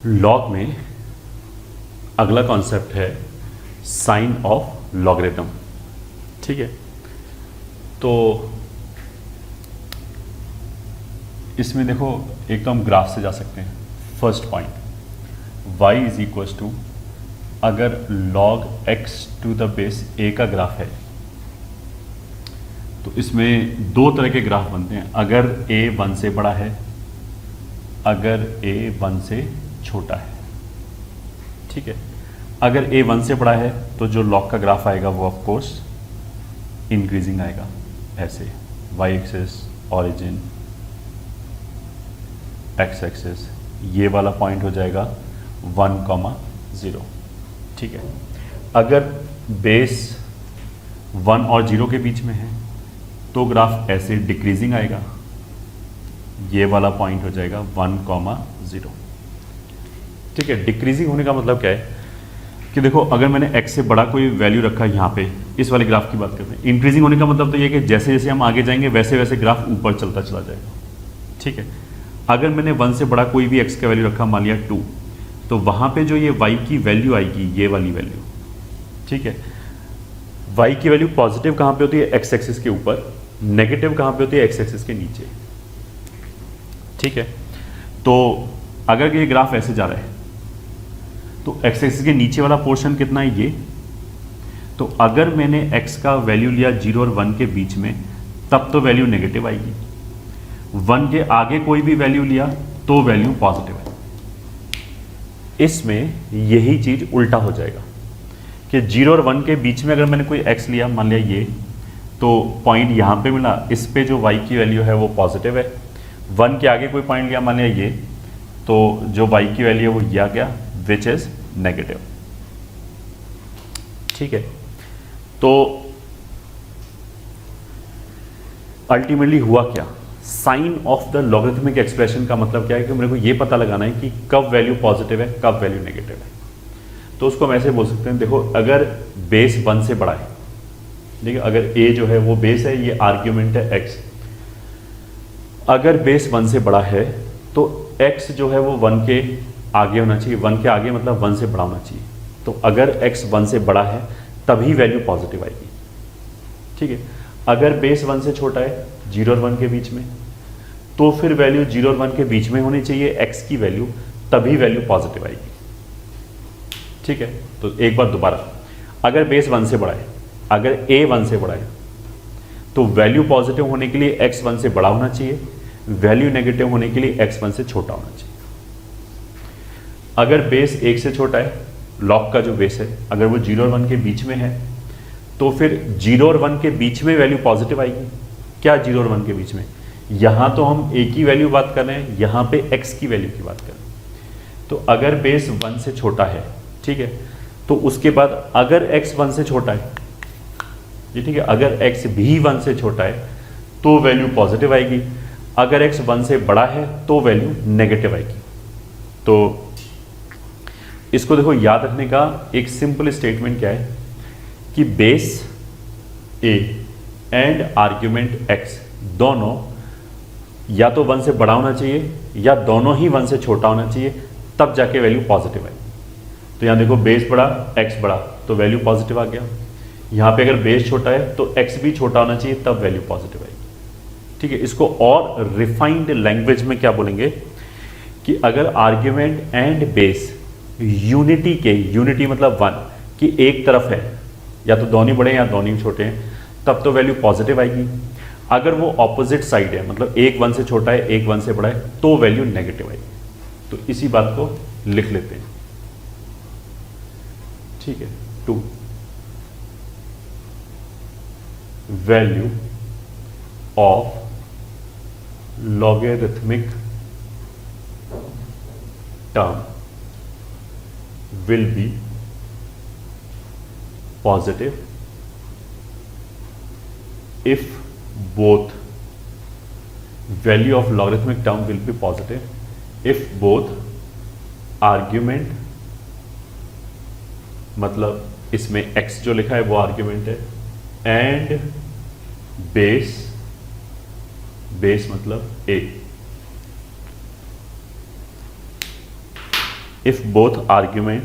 Log में अगला concept है साइन ऑफ लॉगरिथम। ठीक है, तो इसमें देखो एक तो हम ग्राफ से जा सकते हैं। First point y is equal to, अगर log x to the base a का ग्राफ है तो इसमें दो तरह के ग्राफ बनते हैं। अगर a 1 से बड़ा है, अगर a 1 से छोटा है। ठीक है, अगर a 1 से बड़ा है तो जो log का ग्राफ आएगा वो ऑफ कोर्स इंक्रीजिंग आएगा, ऐसे y axis origin, x axis, ये वाला पॉइंट हो जाएगा 1,0। ठीक है, अगर बेस 1 और 0 के बीच में है तो ग्राफ ऐसे डिक्रीजिंग आएगा, ये वाला पॉइंट हो जाएगा 1,0। ठीक है, डिक्रीजिंग होने का मतलब क्या है कि देखो अगर मैंने x से बड़ा कोई वैल्यू रखा है यहाँ पे, इस वाले ग्राफ की बात करते हैं। इंक्रीजिंग होने का मतलब तो ये कि जैसे जैसे हम आगे जाएंगे वैसे वैसे ग्राफ ऊपर चलता चला जाएगा। ठीक है, अगर मैंने 1 से बड़ा कोई भी x का वैल्यू रखा, मान लिया 2, तो वहाँ पे जो ये y की वैल्यू आएगी, ये वाली वैल्यू, ठीक है, y की वैल्यू पॉजिटिव कहाँ पे होती है? x एक्सिस के ऊपर, नेगेटिव कहाँ पे होती है? x एक्सिस के नीचे। ठीक है, तो अगर ये ग्राफ ऐसे जा रहा है तो x एक्सिस के नीचे वाला पोर्शन कितना है? ये। तो अगर मैंने x का वैल्यू लिया 0 और 1 के बीच में, तब तो वैल्यू नेगेटिव आएगी। 1 के आगे कोई भी वैल्यू लिया तो वैल्यू पॉजिटिव है। इसमें यही चीज उल्टा हो जाएगा कि 0 और 1 के बीच में अगर मैंने कोई x लिया, मान लिया ये, तो पॉइंट यहां पे मिला, इस पे जो y की वैल्यू है वो पॉजिटिव है। 1 के आगे कोई पॉइंट लिया, मान लिया ये, तो जो y की वैल्यू है वो ये आ गया, विच इज नेगेटिव। ठीक है, तो अल्टीमेटली हुआ क्या? Sign of the logarithmic expression का मतलब क्या है कि मेरे को ये पता लगाना है कि कब वैल्यू पॉजिटिव है, कब वैल्यू नेगेटिव है। तो उसको हम ऐसे बोल सकते हैं, देखो अगर बेस 1 से बड़ा है, ठीक है, अगर a जो है वो बेस है, ये आर्ग्यूमेंट है x, अगर बेस 1 से बड़ा है तो x जो है वो 1 के आगे होना चाहिए। 1 के आगे मतलब 1 से बड़ा होना चाहिए। तो अगर x 1 से बड़ा है तभी वैल्यू पॉजिटिव आएगी। ठीक है, अगर बेस 1 से छोटा है, 0 और 1 के बीच में, तो फिर वैल्यू 0 और 1 के बीच में होनी चाहिए x की वैल्यू, तभी वैल्यू पॉजिटिव आएगी। ठीक है, तो एक बार दोबारा, अगर बेस 1 से बड़ा है, अगर a 1 से बड़ा है, तो वैल्यू पॉजिटिव होने के लिए x 1 से बड़ा होना चाहिए, वैल्यू नेगेटिव होने के लिए x 1 से छोटा होना चाहिए। अगर बेस 1 से छोटा है, लॉग का जो बेस है, अगर वो 0 और 1 के बीच में है, तो फिर 0 और 1 के बीच में वैल्यू पॉजिटिव आएगी। क्या 0 और 1 के बीच में? यहां तो हम a की वैल्यू बात कर रहे हैं, यहां पे x की वैल्यू की बात कर रहे हैं। तो अगर बेस 1 से छोटा है, ठीक है, तो उसके बाद अगर x 1 से छोटा है, ये ठीक है, अगर x भी 1 से छोटा है तो वैल्यू पॉजिटिव आएगी। अगर x 1 से बड़ा है तो वैल्यू नेगेटिव आएगी। तो इसको देखो, याद रखने का एक सिंपल स्टेटमेंट क्या है कि base a and argument x दोनों या तो 1 से बड़ा होना चाहिए या दोनों ही 1 से छोटा होना चाहिए, तब जाके वैल्यू पॉजिटिव आएगी। तो यहां देखो, बेस बड़ा, x बड़ा, तो वैल्यू पॉजिटिव आ गया। यहां पे अगर बेस छोटा है तो x भी छोटा होना चाहिए, तब वैल्यू पॉजिटिव आएगी। ठीक है, इसको और रिफाइंड लैंग्वेज में क्या बोलेंगे कि अगर आर्ग्यूमेंट एंड बेस यूनिटी के, यूनिटी मतलब 1 की एक तरफ है, या तो दोनों बड़े हैं या दोनों छोटे हैं, तब तो वैल्यू पॉजिटिव आएगी। अगर वो ऑपोजिट साइड है, मतलब एक 1 से छोटा है, एक 1 से बड़ा है, तो वैल्यू नेगेटिव आएगी। तो इसी बात को लिख लेते हैं। ठीक है, 2 value of logarithmic term will be positive if both value of logarithmic term will be positive if both argument, मतलब इसमें x जो लिखा है वो आर्ग्यूमेंट है, एंड बेस, बेस मतलब a, if both argument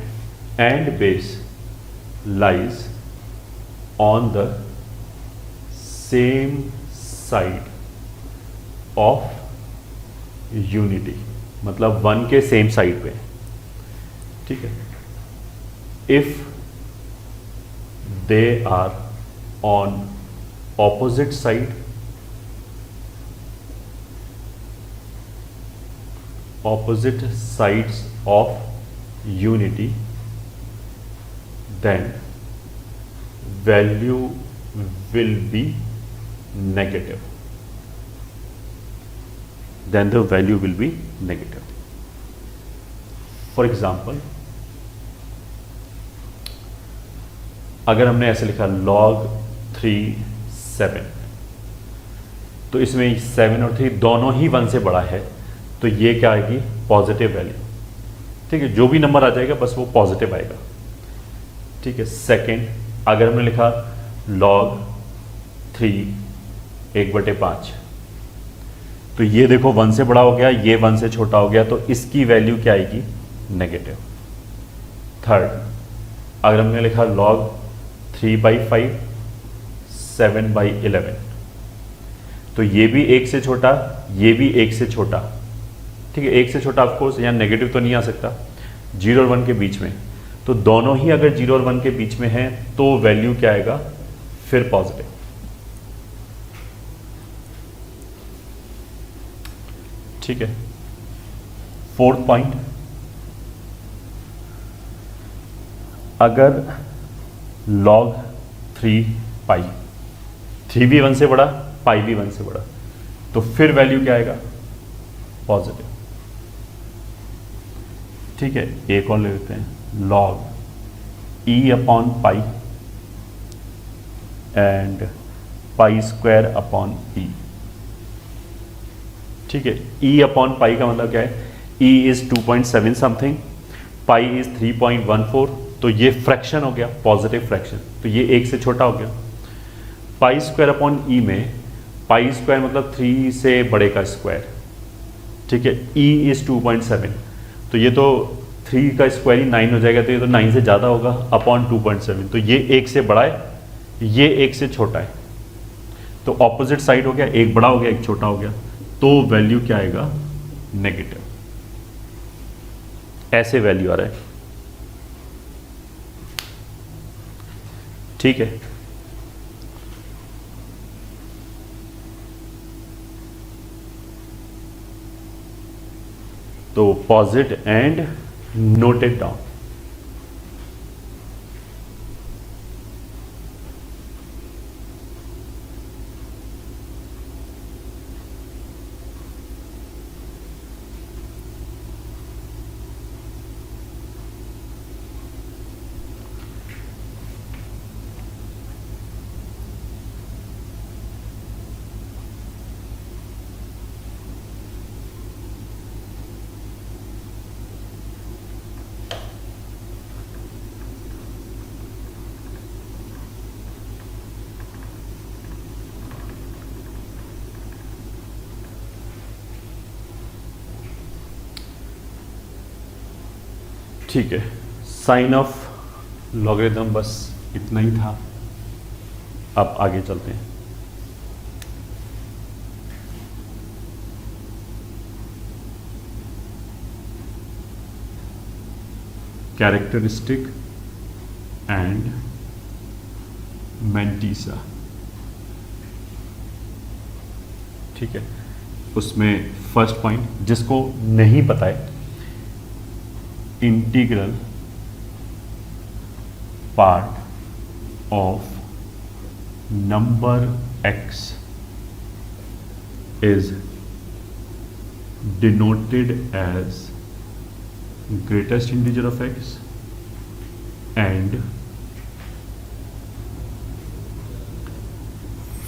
and base lies on the same side of unity, मतलब 1 के सेम साइड पे, ठीक है। If they are on opposite side, opposite sides of unity, then value will be negative. Then the value will be negative. For example, अगर हमने ऐसे लिखा log 3 7, तो इसमें 7 और 3 दोनों ही 1 से बड़ा है, तो ये क्या आएगी? पॉजिटिव वैल्यू, ठीक है। जो भी नंबर आ जाएगा बस वो पॉजिटिव आएगा, ठीक है। सेकंड, अगर हमने लिखा log 3 1/5, तो ये देखो 1 से बड़ा हो गया, ये 1 से छोटा हो गया, तो इसकी वैल्यू क्या आएगी? नेगेटिव। थर्ड, अगर हमने लिखा log 3/5 7/11, तो ये भी 1 से छोटा, ये भी 1 से छोटा, ठीक है। 1 से छोटा ऑफकोर्स यहाँ नेगेटिव तो नहीं आ सकता, 0 और 1 के बीच में, तो दोनों ही अगर 0 और 1 के बीच में हैं तो वैल्यू क्या आएगा? फिर पॉजिटिव, ठीक है। फोर्थ पॉइंट, अगर log 3 पाई, 3 भी 1 से बड़ा, पाई भी 1 से बड़ा, तो फिर वैल्यू क्या आएगा? पॉजिटिव, ठीक है। एक और ले लेते हैं, log e/पाई and pi square upon e, ठीक है। e/पाई का मतलब क्या है? e इज 2.7 समथिंग, पाई इज 3.14, तो ये फ्रैक्शन हो गया, पॉजिटिव फ्रैक्शन, तो ये 1 से छोटा हो गया। पाई स्क्वायर अपॉन ई में पाई स्क्वायर मतलब 3 से बड़े का स्क्वायर, ठीक है। e इज 2.7, तो ये तो 3 का स्क्वायर ही 9 हो जाएगा, तो ये तो 9 से ज़्यादा होगा, अपॉन 2.7, तो ये 1 से बड़ा है, ये 1 से छोटा है, तो ऑपोजिट साइड हो गया, एक बड़ा हो गया, एक छोटा हो गया, तो वैल्यू क्या आएगा? नेगेटिव। ऐसे वैल्यू आ रहा है, ठीक है। तो pause it and note it down. ठीक है, साइन ऑफ लॉगरिथम बस इतना ही था। अब आगे चलते हैं। कैरेक्टरिस्टिक एंड मेंटीसा, ठीक है। उसमें फर्स्ट पॉइंट जिसको नहीं पता है, integral part of number x is denoted as greatest integer of x and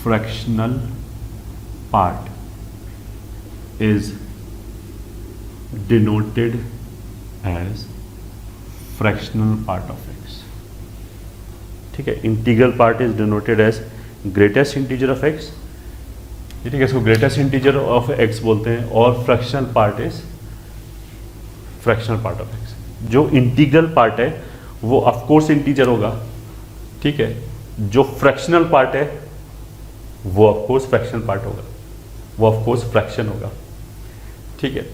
fractional part is denoted as fractional part of x, ठीक है। Integral part is denoted as greatest integer of x, ठीक है, इसको greatest integer of x बोलते हैं, और fractional part is fractional part of x। जो integral part है वो ऑफ कोर्स इंटीजर होगा, ठीक है, जो फ्रैक्शनल पार्ट है वो ऑफ कोर्स फ्रैक्शनल पार्ट होगा, वो ऑफ कोर्स फ्रैक्शन होगा, ठीक है।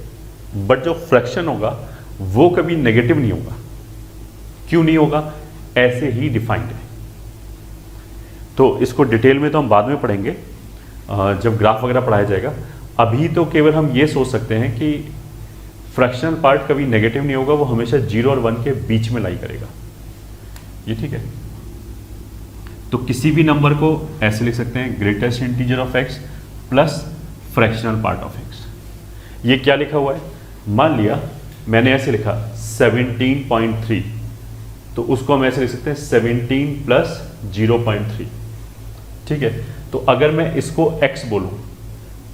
बट जो फ्रैक्शन होगा वो कभी नेगेटिव नहीं होगा। क्यों नहीं होगा? ऐसे ही डिफाइंड है। तो इसको डिटेल में तो हम बाद में पढ़ेंगे जब ग्राफ वगैरह पढ़ाया जाएगा। अभी तो केवल हम ये सोच सकते हैं कि फ्रैक्शनल पार्ट कभी नेगेटिव नहीं होगा, वो हमेशा 0 और 1 के बीच में लाई करेगा, ये ठीक है। तो किसी भी नंबर को ऐसे लिख सकते हैं, greatest integer of x plus fractional part of x. ये क्या लिखा हुआ है? मान लिया मैंने ऐसे लिखा 17.3, तो उसको हम ऐसे लिख सकते हैं 17 प्लस 0.3, ठीक है। तो अगर मैं इसको x बोलूं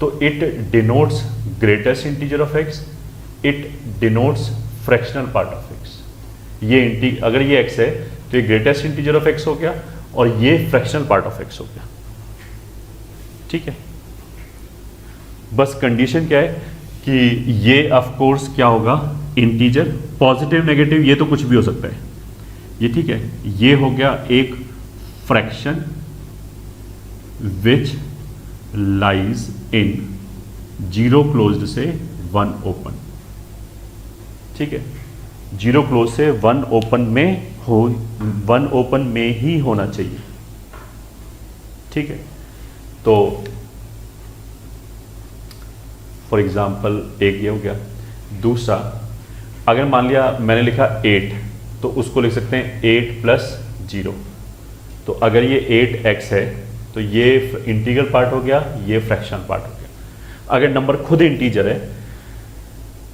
तो it denotes greatest integer of x, it denotes fractional part of x। ये अगर ये x है तो ये ग्रेटेस्ट इंटीजर ऑफ x हो गया और ये फ्रैक्शनल पार्ट ऑफ x हो गया, ठीक है। बस कंडीशन क्या है कि ये ऑफ कोर्स क्या होगा? इंटीजर। पॉजिटिव नेगेटिव ये तो कुछ भी हो सकता है, ये ठीक है। ये हो गया एक fraction which lies in 0 closed से 1 ओपन, ठीक है। 0 क्लोज से 1 ओपन में हो, 1 ओपन में ही होना चाहिए, ठीक है। तो फॉर एग्जाम्पल एक ये हो गया। दूसरा, अगर मान लिया मैंने लिखा 8, तो उसको लिख सकते हैं 8 प्लस 0। तो अगर ये 8x है तो ये इंटीग्रल पार्ट हो गया, ये फ्रैक्शनल पार्ट हो गया। अगर नंबर खुद इंटीजर है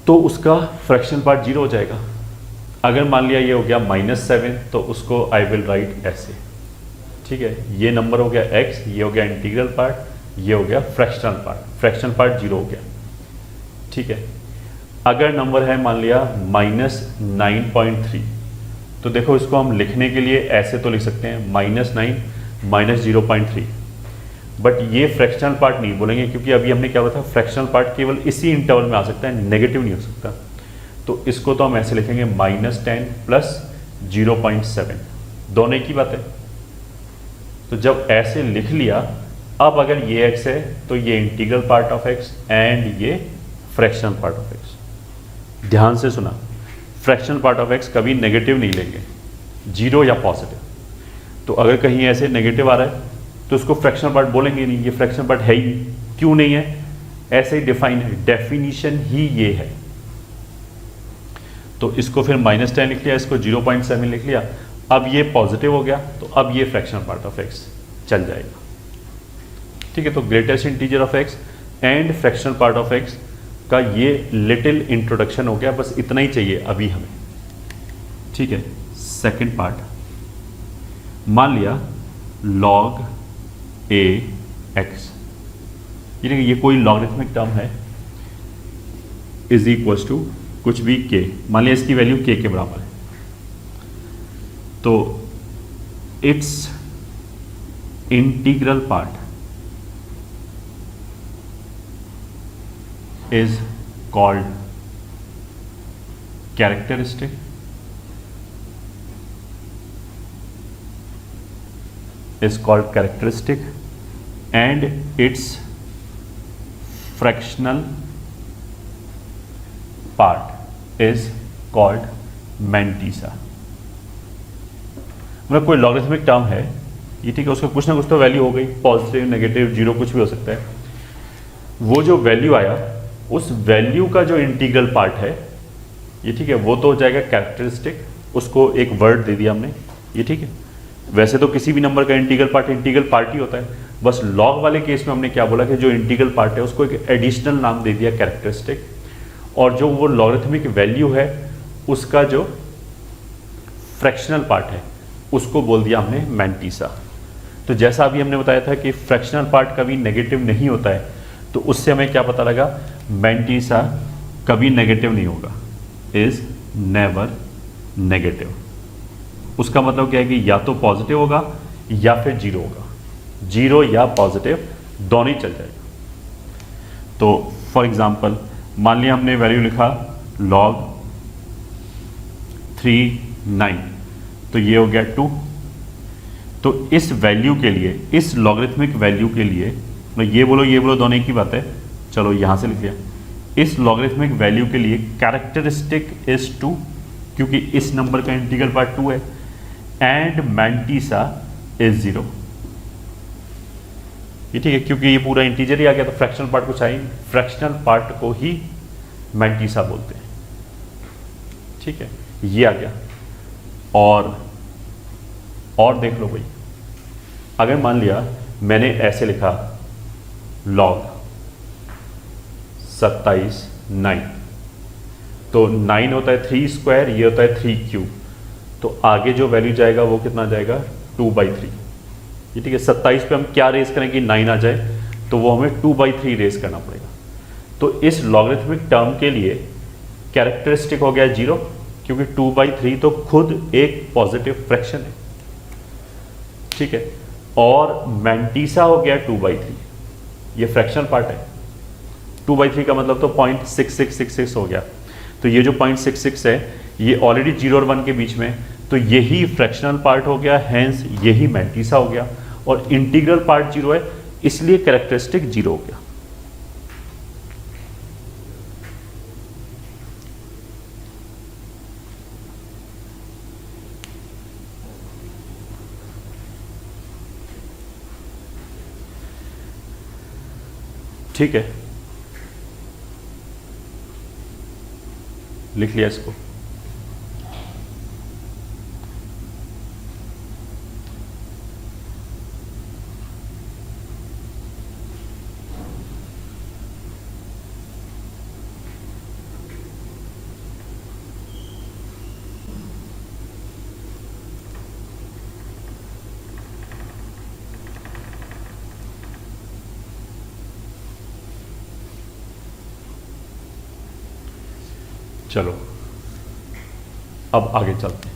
तो उसका फ्रैक्शनल पार्ट 0 हो जाएगा। अगर मान लिया ये हो गया -7, तो उसको आई विल राइट ऐसे, ठीक है। ये नंबर हो गया x, ये हो गया इंटीग्रल पार्ट, ये हो गया फ्रैक्शनल पार्ट, फ्रैक्शनल पार्ट 0 हो गया, ठीक है। अगर नंबर है मान लिया -9.3, तो देखो इसको हम लिखने के लिए ऐसे तो लिख सकते हैं -9 -0.3, बट ये फ्रैक्शनल पार्ट नहीं बोलेंगे क्योंकि अभी हमने क्या बताया, फ्रैक्शनल पार्ट केवल इसी इंटरवल में आ सकता है, नेगेटिव नहीं हो सकता। तो इसको तो हम ऐसे लिखेंगे -10 प्लस 0.7, दोनों एक ही बात है। तो जब ऐसे लिख लिया, अब अगर ये x है तो ये integral part of x and ये फ्रैक्शनल पार्ट ऑफ x। ध्यान से सुना, फ्रैक्शनल पार्ट ऑफ x कभी नेगेटिव नहीं लेंगे, 0 या पॉजिटिव। तो अगर कहीं ऐसे नेगेटिव आ रहा है तो उसको फ्रैक्शनल पार्ट बोलेंगे नहीं, ये फ्रैक्शनल पार्ट है ही नहीं। क्यों नहीं है? ऐसे ही डिफाइन है, डेफिनेशन ही ये है। तो इसको फिर -10 लिख लिया, इसको 0.7 लिख लिया। अब ये पॉजिटिव हो गया तो अब ये फ्रैक्शनल पार्ट ऑफ x चल जाएगा, ठीक है। तो greatest integer of x and fractional part of x का ये लिटिल इंट्रोडक्शन हो गया, बस इतना ही चाहिए अभी हमें, ठीक है। सेकंड पार्ट, मान लिया log a x, ये कोई लॉगरिथमिक टर्म है, इज इक्वल्स टू कुछ भी k, मान लिया इसकी वैल्यू k के बराबर है। तो it's integral part is called characteristic, and its fractional part is called mantissa। मतलब कोई लॉगरिथमिक टर्म है ये, ठीक है, उसका कुछ ना कुछ तो वैल्यू हो गई, पॉजिटिव नेगेटिव 0 कुछ भी हो सकता है। वो जो वैल्यू आया, उस वैल्यू का जो इंटीग्रल पार्ट है ये, ठीक है, वो तो हो जाएगा कैरेक्टरिस्टिक, उसको एक वर्ड दे दिया हमने, ये ठीक है। वैसे तो किसी भी नंबर का इंटीग्रल पार्ट ही होता है, बस लॉग वाले केस में हमने क्या बोला कि जो इंटीग्रल पार्ट है उसको एक एडिशनल नाम दे दिया कैरेक्टरिस्टिक, और जो वो लॉगरिथमिक वैल्यू है उसका जो फ्रैक्शनल पार्ट है उसको बोल दिया हमने मैंटीसा। तो जैसा अभी हमने बताया था कि फ्रैक्शनल पार्ट कभी नेगेटिव नहीं होता है, तो उससे हमें क्या पता लगा, मैंटीसा कभी नेगेटिव नहीं होगा, इज नेवर नेगेटिव। उसका मतलब क्या है कि या तो पॉजिटिव होगा या फिर 0 होगा, 0 या पॉजिटिव दोनों ही चल जाएगा। तो फॉर एग्जांपल मान लिया हमने वैल्यू लिखा log 9, तो ये हो गया 2। तो इस वैल्यू के लिए, इस लॉगरिथमिक वैल्यू के लिए, मैं ये बोलो दोनों एक ही बात है, चलो यहाँ से लिख लिया। इस लॉगरिथमिक वैल्यू के लिए कैरेक्टरिस्टिक इज 2, क्योंकि इस नंबर का इंटीग्रल पार्ट 2 है, एंड मैंटीसा इज 0। ये ठीक है, क्योंकि ये पूरा इंटीजर ही आ गया, तो फ्रैक्शनल पार्ट को चाहिए, फ्रैक्शनल पार्ट को ही मैंटीसा बोलते हैं। ठीक है, ये आ गया। और देख लो भाई, अगर मान लिया मैंने ऐसे लिखा log 27 9, तो 9 होता है 3 स्क्वायर, ये होता है 3 क्यूब, तो आगे जो वैल्यू जाएगा वो कितना जाएगा 2/3। ये ठीक है, 27 पे हम क्या रेस करें कि 9 आ जाए, तो वो हमें 2/3 रेस करना पड़ेगा। तो इस लॉगरिथमिक टर्म के लिए कैरेक्टरिस्टिक हो गया 0, क्योंकि 2/3 तो खुद एक पॉजिटिव फ्रैक्शन है। ठीक है, और मैंटीसा हो गया 2/3, ये फ्रैक्शनल पार्ट है। 2/3 का मतलब तो 0.6666 हो गया। तो ये जो 0.66 है ये ऑलरेडी 0 और 1 के बीच में, तो यही फ्रैक्शनल पार्ट हो गया, हैंस यही मैंटीसा हो गया, और इंटीग्रल पार्ट 0 है, इसलिए कैरेक्टरिस्टिक 0 हो गया। ठीक है, लिख लिया इसको। चलो अब आगे चलते हैं।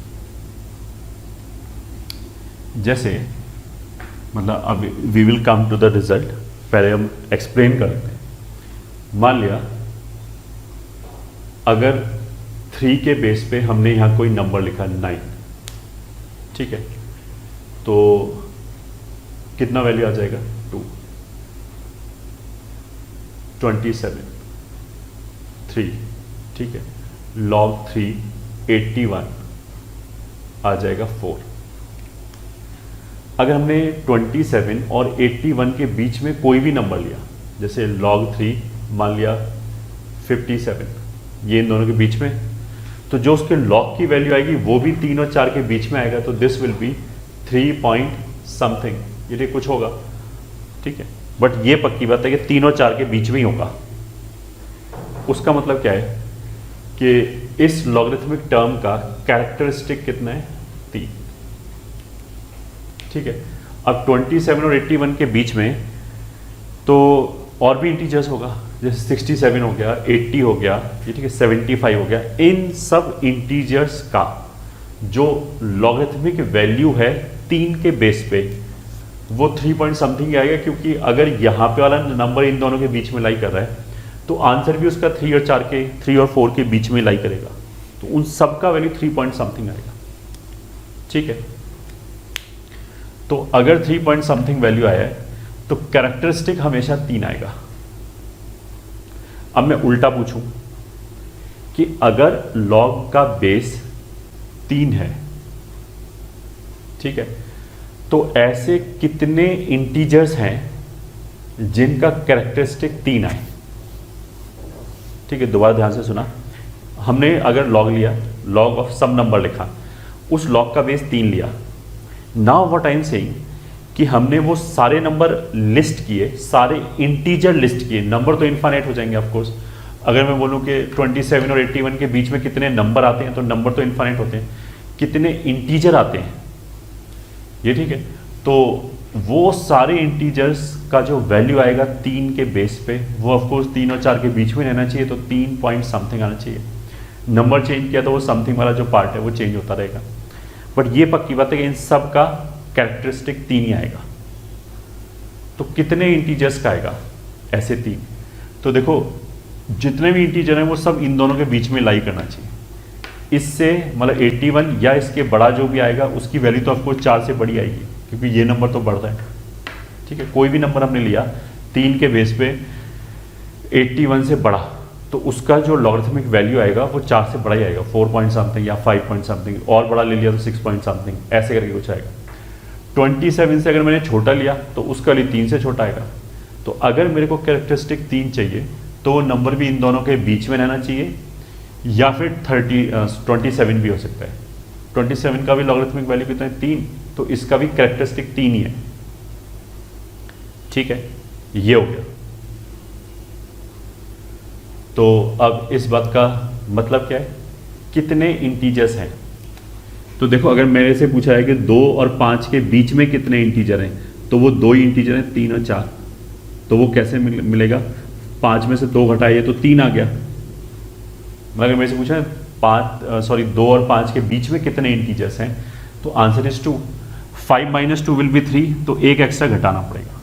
जैसे मतलब अब we will come to the result, पहले हम एक्सप्लेन कर लेते हैं। मान लिया अगर 3 के बेस पे हमने यहां कोई नंबर लिखा 9, ठीक है, तो कितना वैल्यू आ जाएगा 2, 27 3, ठीक है, log 3 81 आ जाएगा 4। अगर हमने 27 और 81 के बीच में कोई भी नंबर लिया, जैसे log 3 मान लिया 57, ये इन दोनों के बीच में, तो जो उसके log की वैल्यू आएगी वो भी 3 और 4 के बीच में आएगा, तो this will be 3 point something, ये कुछ होगा। ठीक है, बट ये पक्की बात है कि 3 और 4 के बीच में ही होगा। उसका मतलब क्या है कि इस लॉगरिथमिक टर्म का कैरेक्टरिस्टिक कितना है 3। ठीक है, अब 27 और 81 के बीच में तो और भी इंटीजर्स होगा, जैसे 67 हो गया, 80 हो गया, ये ठीक है, 75 हो गया। इन सब इंटीजर्स का जो लॉगरिथमिक वैल्यू है 3 के बेस पे वो 3 पॉइंट समथिंग आएगा, क्योंकि अगर यहाँ पे वाला नंबर इन दोनों के बीच में लाई कर रहा है तो आंसर भी उसका 3 और 4 के बीच में लाई करेगा, तो उन सब का वैल्यू 3 पॉइंट समथिंग आएगा। ठीक है, तो अगर 3 पॉइंट समथिंग वैल्यू आया है तो कैरेक्टरिस्टिक हमेशा 3 आएगा। अब मैं उल्टा पूछूं कि अगर लॉग का बेस 3 है, ठीक है, तो ऐसे कितने इंटीजर्स हैं जिनका कैरेक्टरिस्टिक 3 आए। ठीक है, दोबारा ध्यान से सुना, हमने अगर लॉग लिया, लॉग ऑफ सम नंबर लिखा, उस लॉग का बेस 3 लिया। Now what I am saying कि हमने वो सारे नंबर लिस्ट किए, सारे इंटीजर लिस्ट किए, नंबर तो इनफाइनाइट हो जाएंगे ऑफ कोर्स। अगर मैं बोलूं कि 27 और 81 के बीच में कितने नंबर आते हैं, तो नंबर तो इनफाइनाइट होते हैं, कितने इंटीजर आते हैं, ये ठीक है, तो वो सारे इंटीजर्स का जो वैल्यू आएगा 3 के बेस पे, वो ऑफकोर्स 3 और 4 के बीच में रहना चाहिए, तो 3 पॉइंट समथिंग आना चाहिए। नंबर चेंज किया तो वो समथिंग वाला जो पार्ट है वो चेंज होता रहेगा, बट ये पक्की बात है कि इन सब का कैरेक्टरिस्टिक 3 ही आएगा। तो कितने इंटीजर्स का आएगा, ऐसे 3। तो देखो जितने भी इंटीजर हैं वो सब इन दोनों के बीच में लाई करना चाहिए। इससे मतलब 81 या इसके बड़ा जो भी आएगा उसकी वैल्यू तो ऑफकोर्स 4 से बड़ी आएगी, क्योंकि ये नंबर तो बढ़ रहा है। ठीक है, कोई भी नंबर हमने लिया 3 के बेस पे 81 से बड़ा, तो उसका जो लॉगरिथमिक वैल्यू आएगा वो 4 से बड़ा ही आएगा, 4 पॉइंट समथिंग या 5 पॉइंट समथिंग, और बड़ा ले लिया तो 6 पॉइंट समथिंग, ऐसे करके कुछ आएगा। 27 से अगर मैंने छोटा लिया तो उसका लिए 3 से छोटा आएगा। तो अगर मेरे को कैरेक्टरिस्टिक 3 चाहिए तो वो नंबर भी इन दोनों के बीच में रहना चाहिए, या फिर 27 भी हो सकता है। 27 का भी लॉगरिथमिक वैल्यू कितना है 3, तो इसका भी कैरेक्टरिस्टिक 3 ही है। ठीक है, ये हो गया। तो अब इस बात का मतलब क्या है, कितने इंटीजर्स हैं। तो देखो अगर मेरे से पूछा है कि 2 और 5 के बीच में कितने इंटीजर हैं, तो वो 2 ही इंटीजर हैं, 3 और 4। तो वो कैसे मिलेगा, 5 में से 2 घटाइए तो 3 आ गया। अगर मेरे से पूछा है 2 और 5 के बीच में कितने इंटीजर्स हैं, तो आंसर इज 2। 5 - 2 विल बी 3, तो एक एक्स्ट्रा घटाना पड़ेगा।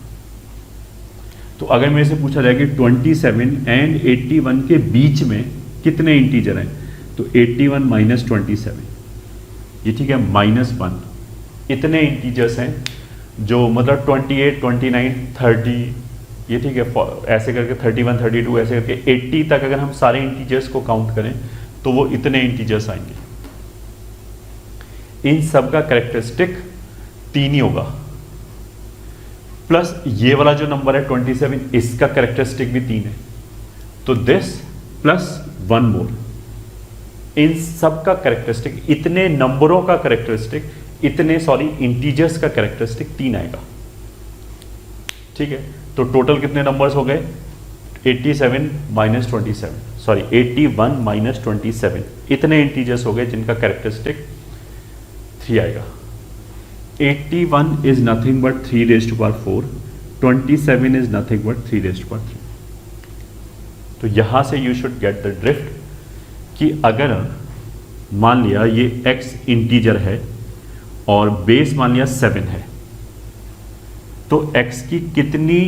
तो अगर मेरे से पूछा जाए कि 27 एंड 81 के बीच में कितने इंटीजर हैं, तो 81 - 27, ये ठीक है, -1। इतने इंटीजर्स हैं जो मतलब 28, 29, 30, ये ठीक है, ऐसे करके 31, 32 ऐसे करके 80 तक अगर हम सारे इंटीजर्स को काउंट करें तो वो इतने इंटीजर्स आएंगे। इन सब का कैरेक्टरिस्टिक 3 ही होगा, प्लस ये वाला जो नंबर है 27, इसका कैरेक्टरिस्टिक भी 3 है। तो दिस प्लस 1 मोर, इन सब का कैरेक्टरिस्टिक, इतने नंबरों का कैरेक्टरिस्टिक, इंटीजर्स का कैरेक्टरिस्टिक 3 आएगा। ठीक है, तो टोटल कितने नंबर्स हो गए, 81 - 27, इतने इंटीजर्स हो गए जिनका कैरेक्टरिस्टिक 3 आएगा। 81 is nothing but 3⁴, 27 is nothing but 3⁵। तो यहां से you should get the drift कि अगर मान लिया ये x इंटीजर है और बेस मान लिया 7 है, तो x की कितनी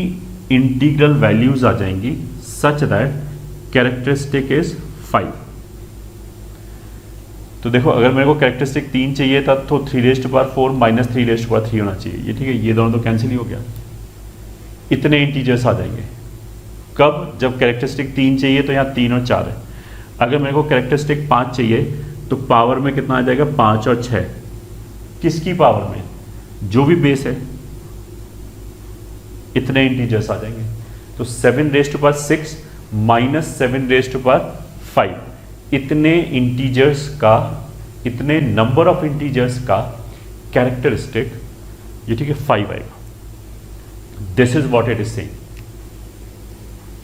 इंटीग्रल वैल्यूज आ जाएंगी सच दैट कैरेक्टरिस्टिक इज 5। तो देखो अगर मेरे को कैरेक्टरिस्टिक 3 चाहिए था तो 3⁴ माइनस 3⁵ होना चाहिए, ये ठीक है, ये दोनों तो कैंसिल ही हो गया। इतने इंटीजर्स आ जाएंगे कब, जब कैरेक्टरिस्टिक 3 चाहिए तो यहाँ 3 और 4 है। अगर मेरे को कैरेक्टरिस्टिक 5 चाहिए तो पावर में कितना आ जाएगा, 5 और 6, किसकी पावर में, जो भी बेस है, इतने इंटीजर्स आ जाएंगे। तो 7⁻6 माइनस 7⁻5, इतने इंटीजर्स का, इतने नंबर ऑफ इंटीजर्स का कैरेक्टरिस्टिक, ये ठीक है, 5 आएगा। This is what it is saying.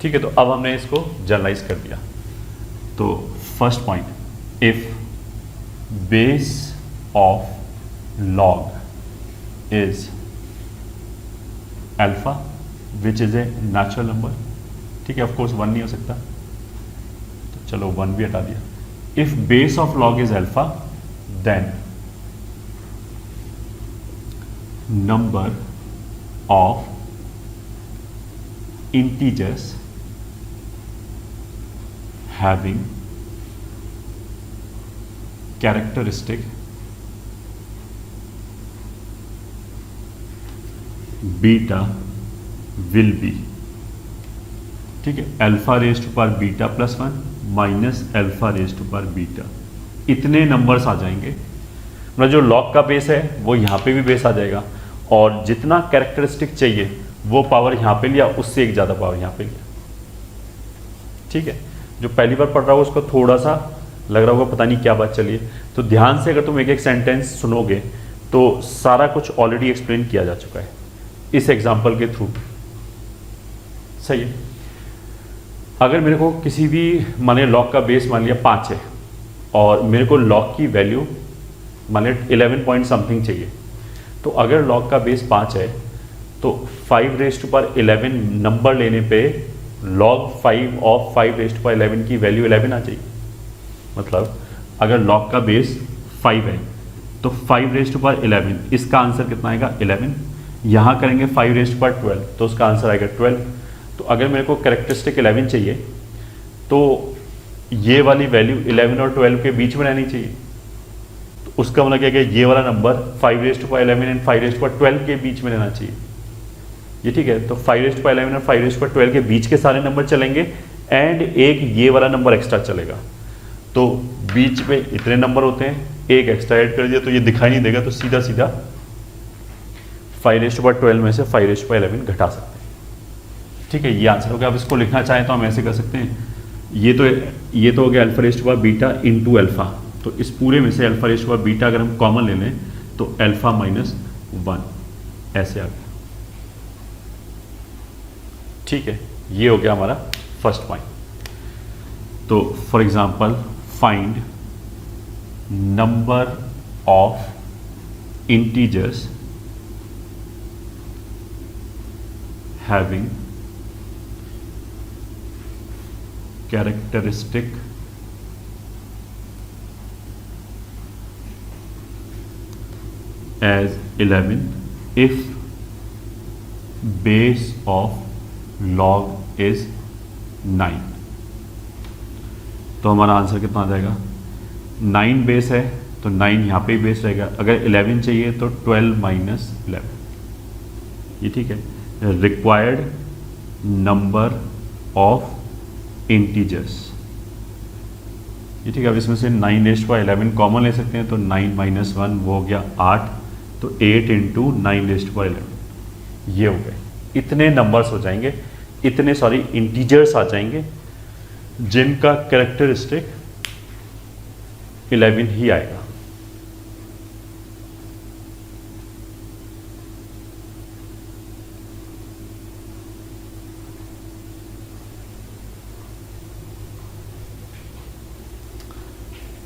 ठीक है, तो अब हमने इसको जनरलाइज कर दिया। तो first point, if base of log is alpha which is a natural number, ठीक है, ऑफ कोर्स 1 नहीं हो सकता, तो चलो 1 भी हटा दिया। If base of log is alpha then number of integers having characteristic beta will be, ठीक है, α⁴ बीटा + 1 माइनस α⁴ बीटा, इतने नंबर्स आ जाएंगे। मतलब जो लॉग का बेस है वो यहाँ पे भी बेस आ जाएगा, और जितना कैरेक्टरिस्टिक चाहिए वो पावर यहाँ पे लिया, उससे एक ज़्यादा पावर यहाँ पे लिया। ठीक है, जो पहली बार पढ़ रहा हो उसको थोड़ा सा लग रहा होगा पता नहीं क्या बात चली है, तो ध्यान से अगर तुम एक एक सेंटेंस सुनोगे तो सारा कुछ ऑलरेडी एक्सप्लेन किया जा चुका है इस एग्जाम्पल के थ्रू। सही है। अगर मेरे को किसी भी मान लिया लॉग का बेस मान लिया 5 है और मेरे को लॉग की वैल्यू मान लिया 11 पॉइंट समथिंग चाहिए, तो अगर लॉग का बेस 5 है तो 5⁻11 नंबर लेने पे log 5 ऑफ 5⁻11 की वैल्यू 11 आ जाएगी। मतलब अगर log का बेस 5 है तो 5⁻11, इसका आंसर कितना आएगा 11। यहाँ करेंगे 5⁻12 तो उसका आंसर आएगा 12। तो अगर मेरे को कैरेक्टरिस्टिक 11 चाहिए तो ये वाली वैल्यू 11 और 12 के बीच में रहनी चाहिए। तो उसका मतलब क्या है, ये वाला नंबर 5^11 एंड 5^12 के बीच में रहना चाहिए। ये ठीक है, तो 5^11 और 5^12 के बीच के सारे नंबर चलेंगे एंड एक ये वाला नंबर एक्स्ट्रा चलेगा। तो बीच में इतने नंबर होते हैं, एक एक्स्ट्रा ऐड कर दिया तो ये दिखाई नहीं देगा, तो सीधा सीधा 5^12 में से 5^11 घटा सकते हैं। ठीक है, ये आंसर हो गया। अब इसको लिखना चाहें तो हम ऐसे कर सकते हैं, ये तो हो गया अल्फा बीटा इंटू अल्फा। तो इस पूरे में से अल्फा बीटा अगर हम कॉमन ले लें तो अल्फा -1 ऐसे आ गया। ठीक है, ये हो गया हमारा फर्स्ट पॉइंट। तो for example find number of integers having characteristic as 11 if base of log is 9। तो हमारा आंसर कितना आ जाएगा, 9 बेस है तो 9 यहाँ पे ही बेस रहेगा। अगर 11 चाहिए तो 12 - 11। ये ठीक है, रिक्वायर्ड नंबर ऑफ इंटीजर्स। ये ठीक है, अब इसमें से 9^11 कॉमन ले सकते हैं तो 9 - 1 वो हो गया 8, तो 8 × 9^11 ये हो गए। इतने नंबर्स हो जाएंगे, इतने सॉरी इंटीजर्स आ जाएंगे जिनका कैरेक्टरिस्टिक 11 ही आएगा।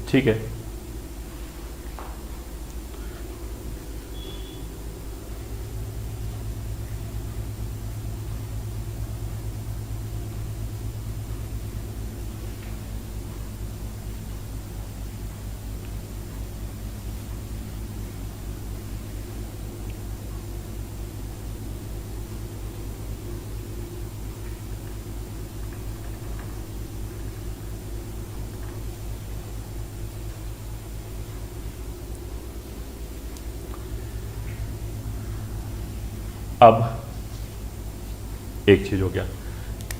ठीक है, अब एक चीज हो गया।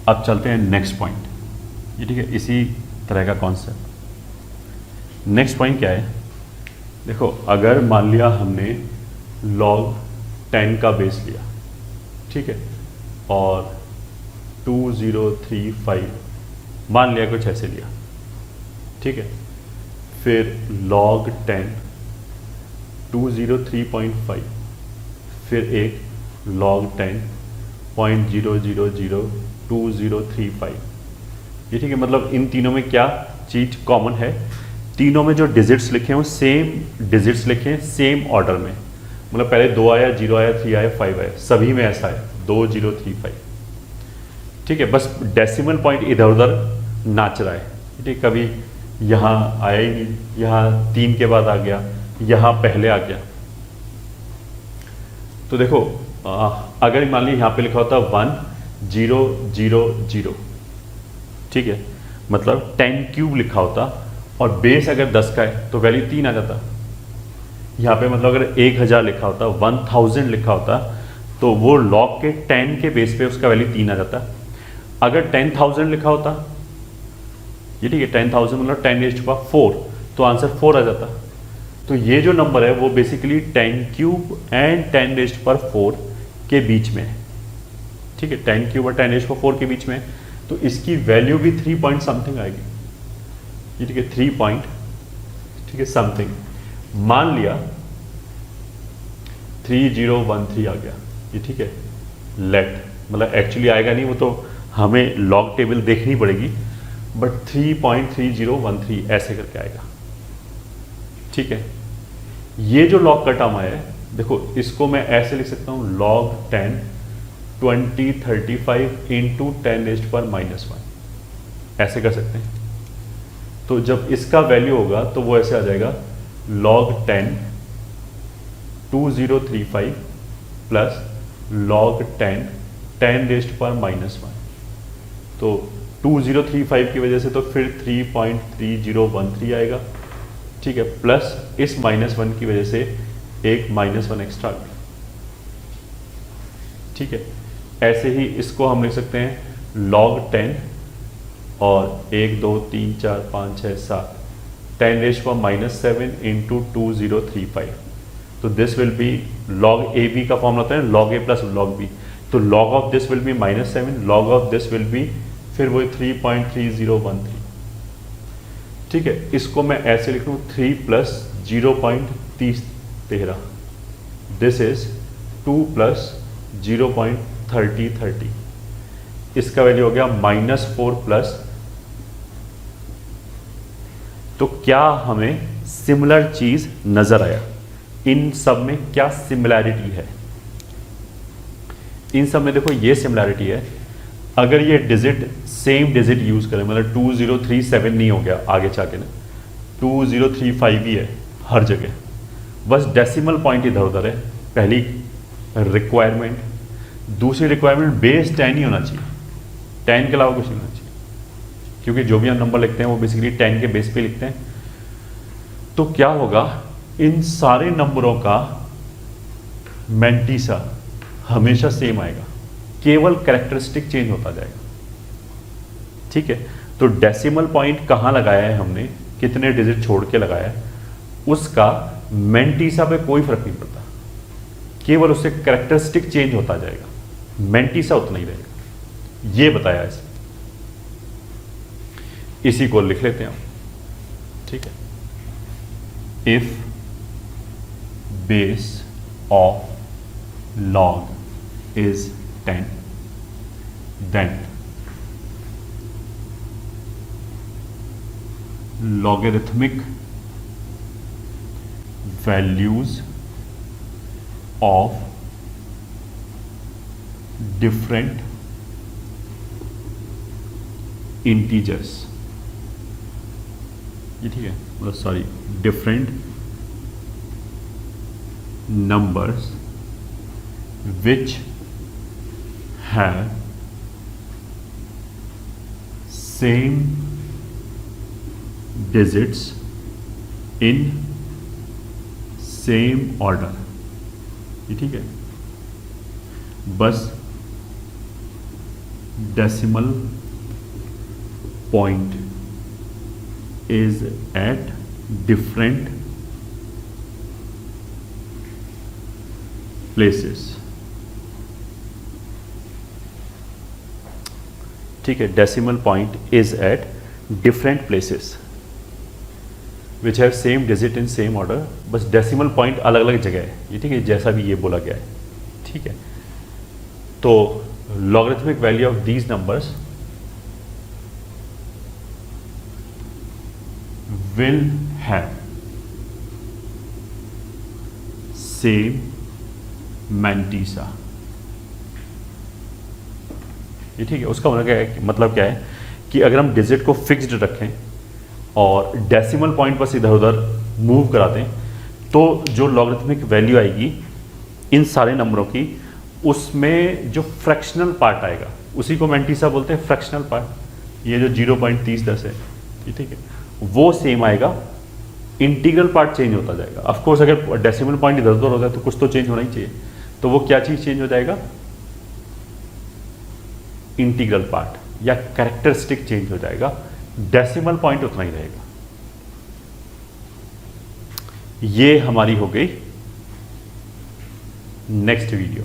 अब चलते हैं नेक्स्ट पॉइंट। ये ठीक है, इसी तरह का कॉन्सेप्ट। नेक्स्ट पॉइंट क्या है, देखो अगर मान लिया हमने log 10 का बेस लिया, ठीक है, और 2035 मान लिया, कुछ ऐसे लिया, ठीक है, फिर log 10 203.5, फिर एक log 10 0.0002035। ये ठीक है, मतलब इन तीनों में क्या चीज कॉमन है, तीनों में जो डिजिट्स लिखे हैं वो सेम डिजिट्स लिखे हैं, सेम ऑर्डर में। मतलब पहले 2 आया, 0 आया, 3 आया, 5 आया, सभी में ऐसा है 2035। ठीक है, बस डेसिमल पॉइंट इधर उधर नाच रहा है। ठीक है, कभी यहाँ आया ही नहीं, यहाँ 3 के बाद आ गया, यहाँ पहले आ गया। तो देखो अगर मान लीजिए यहाँ पे लिखा होता 1000, ठीक है, मतलब 10³ लिखा होता और बेस अगर 10 का है तो वैल्यू 3 आ जाता। यहाँ पे मतलब अगर 1000 लिखा होता, 1000 लिखा होता, तो वो log के 10 के बेस पे उसका वैल्यू 3 आ जाता। अगर 10,000 लिखा होता, ये ठीक है, 10,000 मतलब 10⁴, तो आंसर 4 आ जाता। तो ये जो नंबर है वो बेसिकली 10³ एंड 10⁴ के बीच में है। ठीक है, 10³ और 10⁴ के बीच में है, तो इसकी वैल्यू भी 3 पॉइंट समथिंग आएगी। ये ठीक है, 3 पॉइंट, ठीक है, समथिंग। मान लिया 3013 आ गया, ये ठीक है, लेट, मतलब एक्चुअली आएगा नहीं, वो तो हमें लॉग टेबल देखनी पड़ेगी, बट 3.3013 ऐसे करके आएगा। ठीक है, ये जो लॉग का टर्म आया है, देखो इसको मैं ऐसे लिख सकता हूँ log 10 2035 × 10⁻⁻1, ऐसे कर सकते हैं। तो जब इसका वैल्यू होगा तो वो ऐसे आ जाएगा log 10 2035 प्लस log 10 10⁻⁻1। तो 2035 की वजह से तो फिर 3.3013 आएगा, ठीक है, प्लस इस -1 की वजह से एक -1 एक्स्ट्रा, ठीक है। ऐसे ही इसको हम लिख सकते हैं log 10 और 1 2 3 4 5 6 7 10⁻⁻7 इंटू 2035। तो this will be log AB का फॉर्म होता है log A plus log B, तो log of this will be -7, log of this will be फिर वही 3.3013, ठीक है। इसको मैं ऐसे लिख लूँ 3 प्लस 0.3013, दिस इज 2 प्लस 0.3030, इसका वैल्यू हो गया -4 प्लस। तो क्या हमें सिमिलर चीज नजर आया? इन सब में क्या सिमिलैरिटी है? इन सब में देखो ये सिमिलैरिटी है, अगर ये डिजिट सेम डिजिट यूज करें, मतलब 2037 नहीं हो गया आगे जाके ना, 2035 ही है हर जगह, बस डेसिमल पॉइंट इधर उधर है, पहली रिक्वायरमेंट। दूसरी रिक्वायरमेंट बेस 10 ही होना चाहिए, 10 के अलावा कुछ नहीं होना चाहिए, क्योंकि जो भी हम नंबर लिखते हैं वो बेसिकली 10 के बेस पे लिखते हैं। तो क्या होगा, इन सारे नंबरों का मैंटीसा हमेशा सेम आएगा, केवल कैरेक्टरिस्टिक चेंज होता जाएगा, ठीक है। तो डेसिमल पॉइंट कहाँ लगाया है हमने, कितने डिजिट छोड़ के लगाया है, उसका मैंटीसा पे कोई फर्क नहीं पड़ता, केवल उससे कैरेक्टरिस्टिक चेंज होता जाएगा, मैंटीसा उतना ही रहेगा, ये बताया इसमें। इसी को लिख लेते हैं हम, ठीक है। If base of log is 10, then logarithmic values of different integers, ये ठीक है, मतलब sorry, different numbers which have same digits in same order, ये ठीक है, बस decimal point is at different places, ठीक है। Decimal point is at different places which have same digit in same order, बस डेसिमल पॉइंट अलग अलग जगह है, ये ठीक है, जैसा भी ये बोला गया है, ठीक है। तो logarithmic value of these numbers will have same mantissa, ये ठीक है। उसका मतलब क्या है कि अगर हम डिजिट को फिक्स्ड रखें और डेसिमल पॉइंट बस इधर उधर मूव कराते हैं, तो जो लॉगरिथमिक वैल्यू आएगी इन सारे नंबरों की, उसमें जो फ्रैक्शनल पार्ट आएगा उसी को मैंटीसा बोलते हैं, फ्रैक्शनल पार्ट। ये जो 0.3010 है, ये ठीक है, वो सेम आएगा, इंटीग्रल पार्ट चेंज होता जाएगा। ऑफ कोर्स अगर डेसिमल पॉइंट इधर उधर होता है तो कुछ तो चेंज होना ही चाहिए, तो वो क्या चीज चेंज हो जाएगा, इंटीग्रल पार्ट या कैरेक्टरिस्टिक चेंज हो जाएगा, डेसिमल पॉइंट उतना ही रहेगा। ये हमारी हो गई नेक्स्ट वीडियो।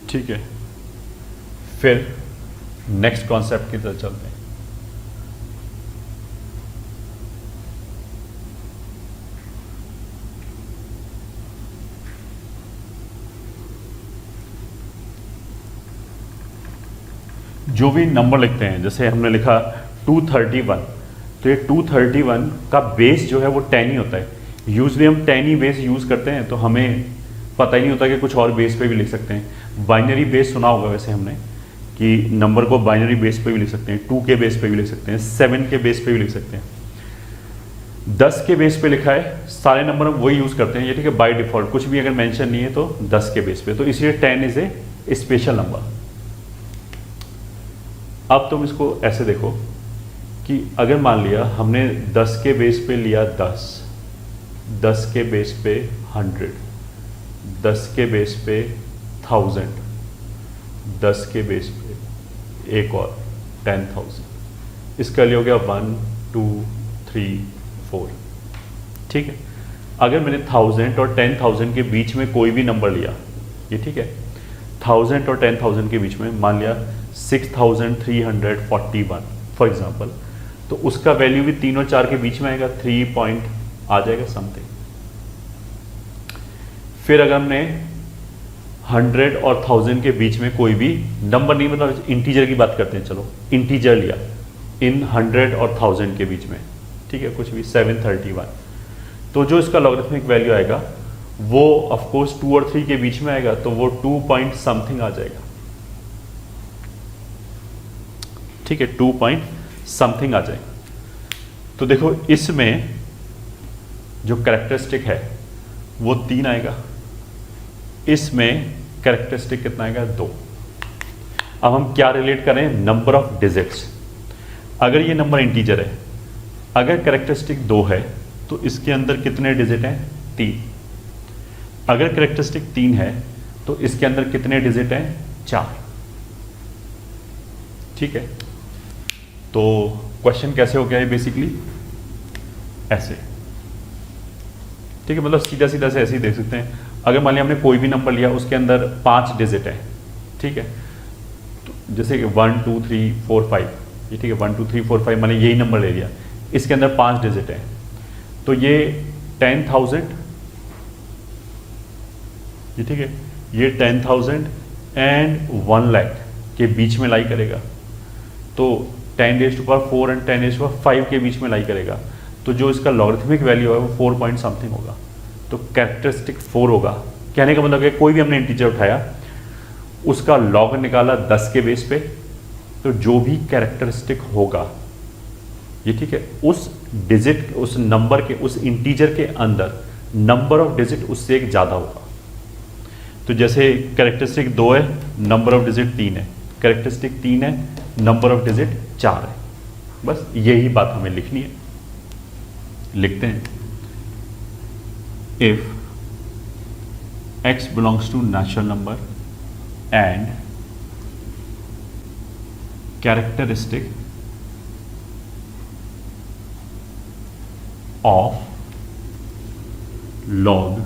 ठीक है, फिर नेक्स्ट कॉन्सेप्ट की तरफ चलते हैं। जो भी नंबर लिखते हैं, जैसे हमने लिखा 231, तो ये 231 का बेस जो है वो 10 ही होता है, यूजली हम 10 ही बेस यूज़ करते हैं, तो हमें पता ही नहीं होता कि कुछ और बेस पे भी लिख सकते हैं। बाइनरी बेस सुना होगा वैसे हमने, कि नंबर को बाइनरी बेस पे भी लिख सकते हैं, 2 के बेस पे भी लिख सकते हैं, 7 के बेस पे भी लिख सकते हैं। 10 के बेस पे लिखा है, सारे नंबर हम वही यूज़ करते हैं, ये ठीक है, बाय डिफॉल्ट कुछ भी अगर मेंशन नहीं है तो 10 के बेस पे, तो इसलिए 10 इज ए स्पेशल नंबर। अब तुम इसको ऐसे देखो कि अगर मान लिया हमने 10 के बेस पे लिया 10, 10 के बेस पे 100, 10 के बेस पे 1000, 10 के बेस पे एक और 10,000, इसका लिए हो गया 1 2 3 4, ठीक है। अगर मैंने 1000 और 10,000 के बीच में कोई भी नंबर लिया, ये ठीक है, 1000 और 10,000 के बीच में मान लिया 6341 फॉर एग्जांपल, तो उसका वैल्यू भी 3 और 4 के बीच में आएगा, 3 पॉइंट आ जाएगा समथिंग। फिर अगर हमने 100 और 1000 के बीच में कोई भी नंबर नहीं, मतलब इंटीजर की बात करते हैं, चलो इंटीजर लिया इन 100 और 1000 के बीच में, ठीक है, कुछ भी 731, तो जो इसका लॉगरिथमिक वैल्यू आएगा वो ऑफ कोर्स 2 और 3 के बीच में आएगा, तो वो 2 पॉइंट समथिंग आ जाएगा, ठीक है, 2 पॉइंट समथिंग आ जाएगा। तो देखो इसमें जो कैरेक्टरिस्टिक है वो 3 आएगा, इसमें कैरेक्टरिस्टिक कितना आएगा 2। अब हम क्या रिलेट करें, नंबर ऑफ डिजिट्स। अगर ये नंबर इंटीजर है, अगर कैरेक्टरिस्टिक 2 है तो इसके अंदर कितने डिजिट हैं, 3। अगर कैरेक्टरिस्टिक 3 है तो इसके अंदर कितने डिजिट हैं, 4, ठीक है। तो क्वेश्चन कैसे हो गया है, बेसिकली ऐसे, ठीक है, मतलब सीधा सीधा से ऐसे ही देख सकते हैं। अगर मान लिया हमने कोई भी नंबर लिया, उसके अंदर 5 डिजिट है, ठीक है, तो जैसे कि 1 2 3 4 5, ये ठीक है, 1 2 3 4 5 मैंने यही नंबर ले लिया, इसके अंदर 5 डिजिट है, तो ये 10,000, ये ठीक है, ये 10,000 एंड 1 लाख के बीच में लाई करेगा, तो 10⁴ एंड 10⁵ के बीच में लाई करेगा, तो जो इसका लॉगरिथमिक वैल्यू है वो 4 पॉइंट समथिंग होगा, तो कैरेक्टरिस्टिक 4 होगा। कहने का मतलब है कोई भी हमने इंटीजर उठाया, उसका लॉग निकाला 10 के बेस पे, तो जो भी कैरेक्टरिस्टिक होगा, ये ठीक है, उस डिजिट, उस नंबर के, उस इंटीजर के अंदर नंबर ऑफ डिजिट उससे एक ज़्यादा होगा। तो जैसे कैरेक्टरिस्टिक 2 है, नंबर ऑफ डिजिट 3 है, कैरेक्टरिस्टिक 3 है, नंबर ऑफ डिजिट 4 है। बस यही बात हमें लिखनी है, लिखते हैं। If x belongs to natural number and characteristic of log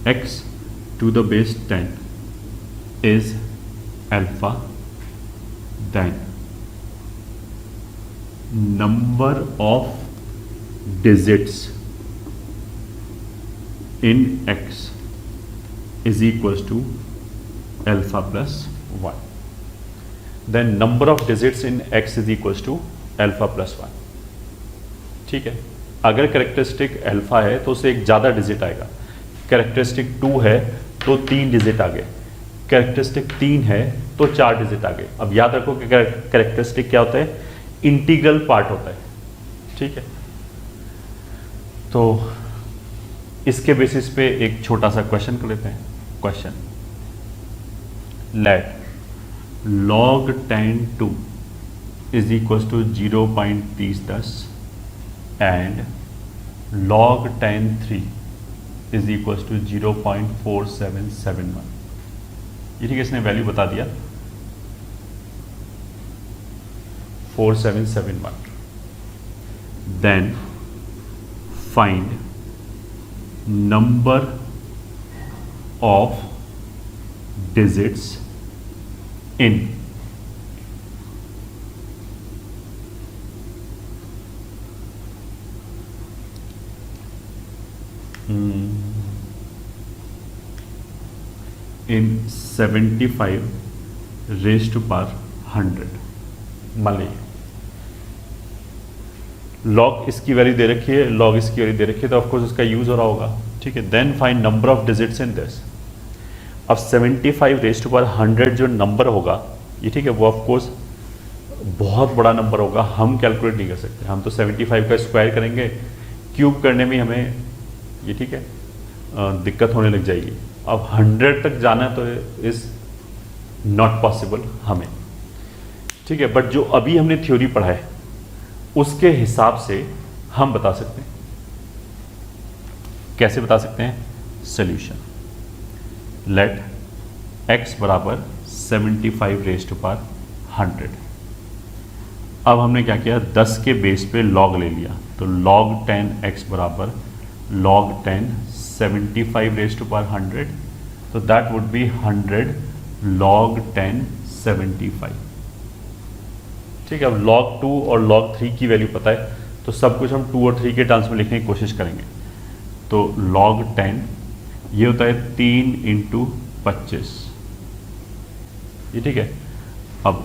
x to the base 10 is alpha, then number of digits in x is equals to alpha plus 1, then number of digits in x is equals to alpha plus 1, ठीक है। अगर characteristic alpha है तो उससे एक ज़्यादा digit आएगा, characteristic 2 है तो 3 डिजिट आ गए, कैरेक्टरिस्टिक 3 है तो 4 डिजिट आ गए। अब याद रखो कि कैरेक्टरिस्टिक क्या होता है, इंटीग्रल पार्ट होता है, ठीक है। तो इसके बेसिस पे एक छोटा सा क्वेश्चन कर लेते हैं। Question, let log 10 2 is equal to 0.3010 and log 10 3 is equal to 0.4771। ये ठीक है, इसने वैल्यू बता दिया 4771। Then find number of digits in in 75 raised to power 100। मान लीजिए लॉग इसकी वैल्यू दे रखी है, लॉग इसकी वैल्यू दे रखी है, तो ऑफकोर्स इसका यूज हो रहा होगा, ठीक है। Then find number of digits in this. अब 75 रेज़ टू पावर 100 जो नंबर होगा ये, ठीक है, वो ऑफकोर्स बहुत बड़ा नंबर होगा, हम कैलकुलेट नहीं कर सकते। हम तो 75 का स्क्वायर करेंगे, क्यूब करने में हमें ये, ठीक है, दिक्कत होने लग जाएगी। अब 100 तक जाना तो इज़ नॉट पॉसिबल हमें, ठीक है। बट जो अभी हमने थ्योरी पढ़ा है उसके हिसाब से हम बता सकते हैं। कैसे बता सकते हैं? सोल्यूशन लेट x बराबर 75 रेज़ टू पावर 100। अब हमने क्या किया, 10 के बेस पे log ले लिया, तो log 10x बराबर log 10 75 रेज़ टू पावर 100, तो दैट वुड बी 100 log 10 75, ठीक है। अब log 2 और log 3 की वैल्यू पता है, तो सब कुछ हम 2 और 3 के टर्म्स में लिखने की कोशिश करेंगे। तो log 10 ये होता है 3 × 25, ये ठीक है। अब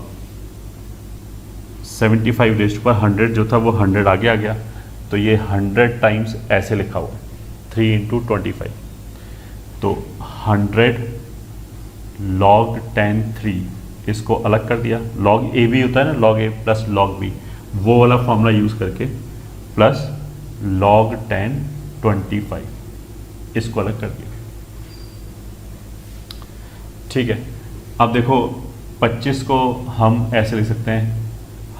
75 रेज़ टू पावर 100 जो था वो 100 आगे आ गया, तो ये 100 टाइम्स ऐसे लिखा हुआ 3 × 25, तो 100 log 10 3, इसको अलग कर दिया। log a भी होता है ना, log a plus log b, वो वाला फॉर्मूला यूज करके प्लस log 10 25, इसको अलग कर दिया, ठीक है। अब देखो 25 को हम ऐसे लिख सकते हैं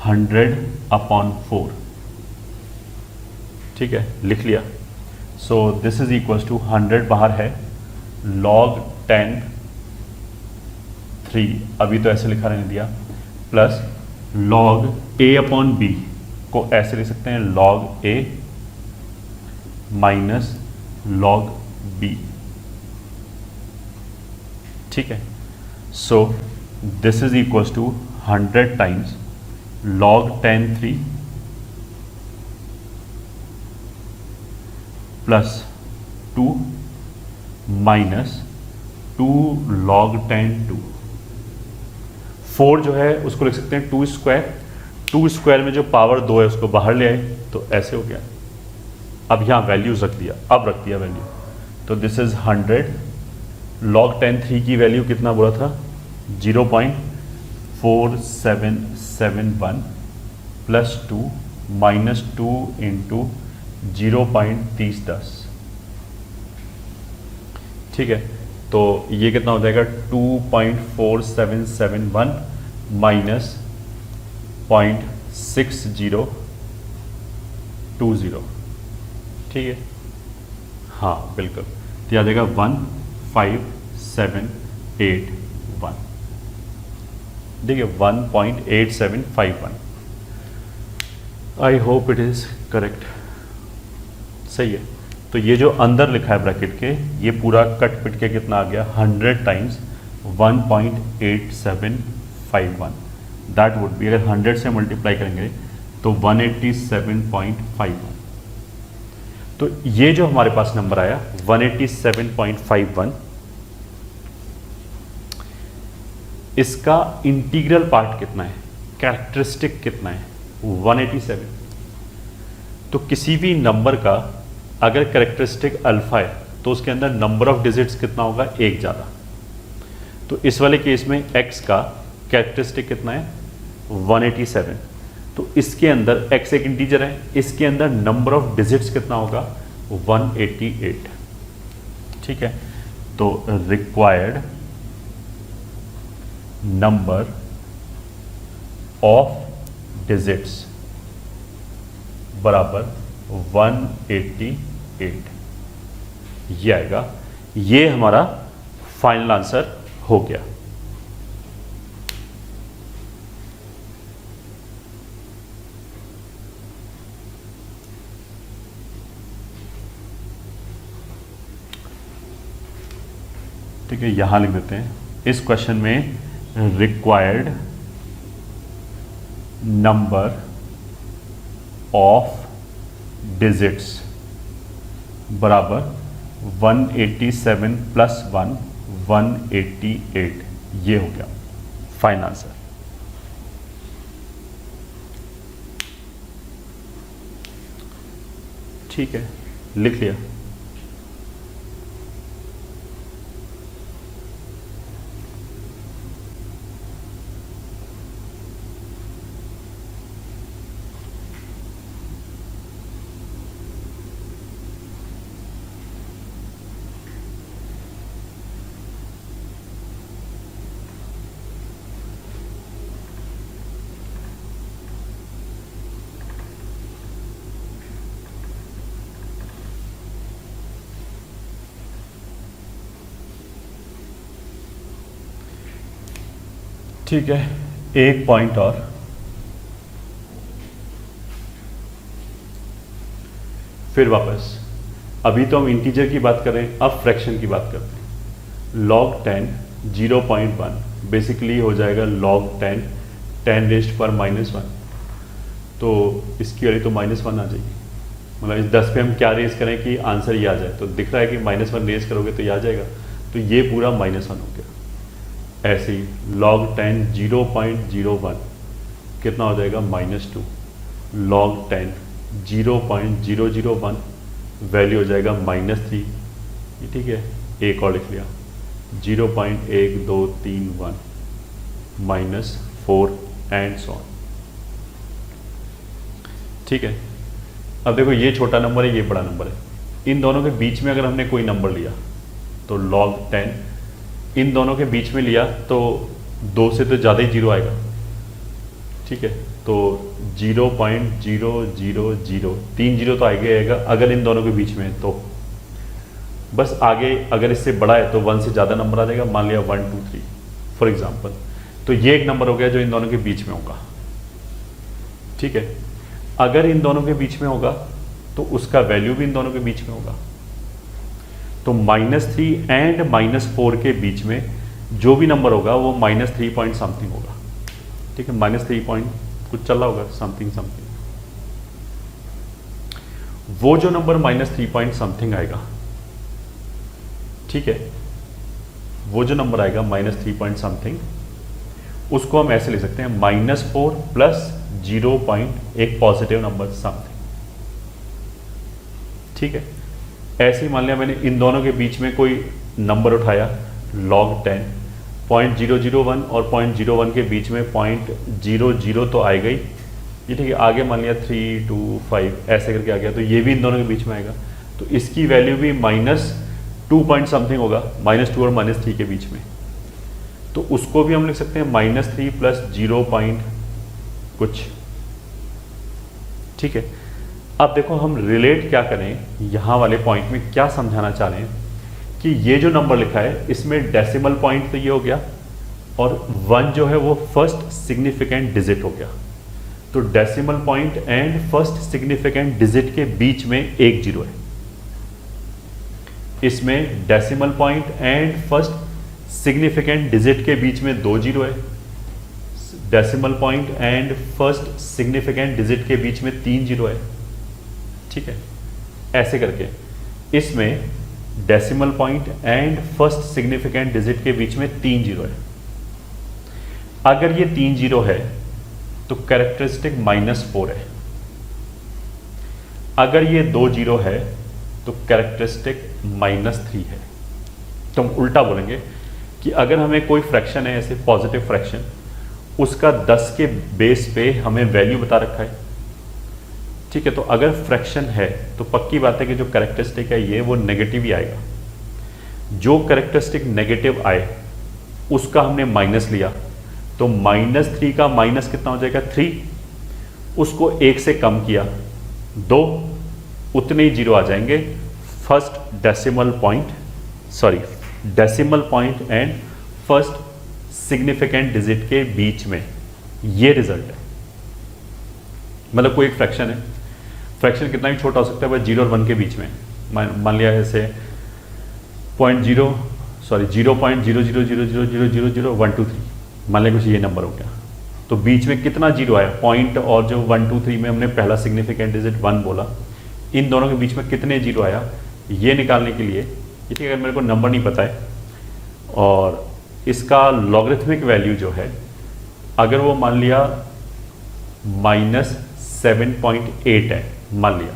100/4, ठीक है, लिख लिया। So this is equals to 100 बाहर है, log 10 3 अभी तो ऐसे लिखा रहने दिया, प्लस log a/b को ऐसे लिख सकते हैं log a minus log b, ठीक है। So this is equals to 100 times log 10 3 plus 2 minus 2 log 10 2। 4 जो है उसको लिख सकते हैं 2 स्क्वायर, 2 स्क्वायर में जो पावर 2 है उसको बाहर ले आए, तो ऐसे हो गया। अब यहाँ वैल्यूज रख दिया, अब रख दिया वैल्यू, तो दिस इज 100 log 10 3 की वैल्यू कितना बोला था, 0.4771 प्लस 2 माइनस 2 × 0.3010, ठीक है। तो ये कितना हो जाएगा 2.4771 माइनस 0.6020, ठीक है। हाँ बिल्कुल, तो आ जाएगा 15781, देखिए 1.8751। I hope it is correct, सही है। तो ये जो अंदर लिखा है ब्रैकेट के, ये पूरा कट पिट के कितना आ गया, 100 टाइम्स 1.8751, दैट वुड बी, अगर 100 से मल्टीप्लाई करेंगे तो 187.51। तो ये जो हमारे पास नंबर आया 187.51, इसका इंटीग्रल पार्ट कितना है, कैरेक्टरिस्टिक कितना है, 187। तो किसी भी नंबर का अगर कैरेक्टरिस्टिक अल्फा है तो उसके अंदर नंबर ऑफ डिजिट्स कितना होगा, एक ज़्यादा। तो इस वाले केस में x का कैरेक्टरिस्टिक कितना है, 187। तो इसके अंदर x एक इंटीजर है, इसके अंदर नंबर ऑफ डिजिट्स कितना होगा, 188, ठीक है। तो रिक्वायर्ड नंबर ऑफ डिजिट्स बराबर 188, ये आएगा। ये हमारा फाइनल आंसर हो गया। ठीक है, यहां लिख देते हैं इस क्वेश्चन में, रिक्वायर्ड नंबर ऑफ डिजिट्स बराबर 187 प्लस 1 188, ये हो गया फाइनल आंसर। ठीक है, लिख लिया। ठीक है, एक पॉइंट और, फिर वापस। अभी तो हम इंटीजर की बात कर रहे हैं, अब फ्रैक्शन की बात करते हैं। log 10 0.1 बेसिकली हो जाएगा log 10 10 रेस्ट पर -1, तो इसकी वाली तो -1 आ जाएगी। मतलब इस 10 पे हम क्या रेज करें कि आंसर ये आ जाए, तो दिख रहा है कि -1 रेज करोगे तो ये आ जाएगा, तो ये पूरा -1 हो गया। ऐसे ही log 10 0.01 कितना हो जाएगा -2, log 10 0.001 वैल्यू हो जाएगा -3, ठीक है। एक और लिख लिया 0.1231 -4 एंड सो ऑन, ठीक है। अब देखो ये छोटा नंबर है, ये बड़ा नंबर है, इन दोनों के बीच में अगर हमने कोई नंबर लिया तो log 10 इन दोनों के बीच में लिया तो 2 से तो ज़्यादा ही जीरो आएगा, ठीक है। तो 0.000 3 जीरो तो आएगा अगर इन दोनों के बीच में है, तो बस आगे अगर इससे बड़ा है तो 1 से ज़्यादा नंबर आ जाएगा। मान लिया 1 2 3 फॉर एग्जांपल, तो ये एक नंबर हो गया जो इन दोनों के बीच में होगा, ठीक है। अगर इन दोनों के बीच में होगा तो उसका वैल्यू भी इन दोनों के बीच में होगा। तो -3 एंड -4 के बीच में जो भी नंबर होगा वो -3 पॉइंट समथिंग होगा, ठीक है। -3 पॉइंट कुछ चल रहा होगा, समथिंग। वो जो नंबर -3 पॉइंट समथिंग आएगा, ठीक है, वो जो नंबर आएगा -3 पॉइंट समथिंग, उसको हम ऐसे लिख सकते हैं -4 प्लस 0 पॉइंट एक पॉजिटिव नंबर समथिंग, ठीक है। ऐसे ही मान लिया मैंने इन दोनों के बीच में कोई नंबर उठाया log 10 0.001 और 0.01 के बीच में 0.00 तो आएगा ही, ये ठीक है। आगे मान लिया 3 2 5 ऐसे करके आ गया, तो ये भी इन दोनों के बीच में आएगा, तो इसकी वैल्यू भी -2 पॉइंट समथिंग होगा, -2 और -3 के बीच में। तो उसको भी हम लिख सकते हैं -3 प्लस 0 पॉइंट कुछ, ठीक है। अब देखो हम रिलेट क्या करें, यहाँ वाले पॉइंट में क्या समझाना चाह रहे हैं कि ये जो नंबर लिखा है इसमें डेसिमल पॉइंट तो ये हो गया और 1 जो है वो फर्स्ट सिग्निफिकेंट डिजिट हो गया। तो decimal point and first significant digit के बीच में एक जीरो है। इसमें decimal point and first significant digit के बीच में 2 जीरो है। Decimal point and first significant digit के बीच में 3 जीरो है, ठीक है। ऐसे करके इसमें decimal point and first significant digit के बीच में 3 जीरो है। अगर ये 3 जीरो है तो कैरेक्टरिस्टिक -4 है। अगर ये 2 जीरो है तो कैरेक्टरिस्टिक -3 है। तो हम उल्टा बोलेंगे कि अगर हमें कोई फ्रैक्शन है ऐसे पॉजिटिव फ्रैक्शन, उसका 10 के बेस पे हमें वैल्यू बता रखा है, ठीक है। तो अगर फ्रैक्शन है तो पक्की बात है कि जो कैरेक्टरिस्टिक है ये वो नेगेटिव ही आएगा। जो कैरेक्टरिस्टिक नेगेटिव आए उसका हमने माइनस लिया, तो -3 का माइनस कितना हो जाएगा 3, उसको 1 से कम किया 2, उतने ही जीरो आ जाएंगे first decimal point and first significant digit के बीच में। ये रिजल्ट है। मतलब कोई एक फ्रैक्शन है, फ्रैक्शन कितना भी छोटा हो सकता है, बस 0 और 1 के बीच में। मान लिया ऐसे 0.0000000123, मान लिया कुछ ये नंबर हो गया, तो बीच में कितना जीरो आया, पॉइंट और जो 1 2 3 में हमने पहला सिग्निफिकेंट डिजिट 1 बोला, इन दोनों के बीच में कितने जीरो आया ये निकालने के लिए, ठीक है। अगर मेरे को नंबर नहीं पता है और इसका लॉगरिथमिक वैल्यू जो है, अगर वो मान लिया -7.8 है, मान लिया,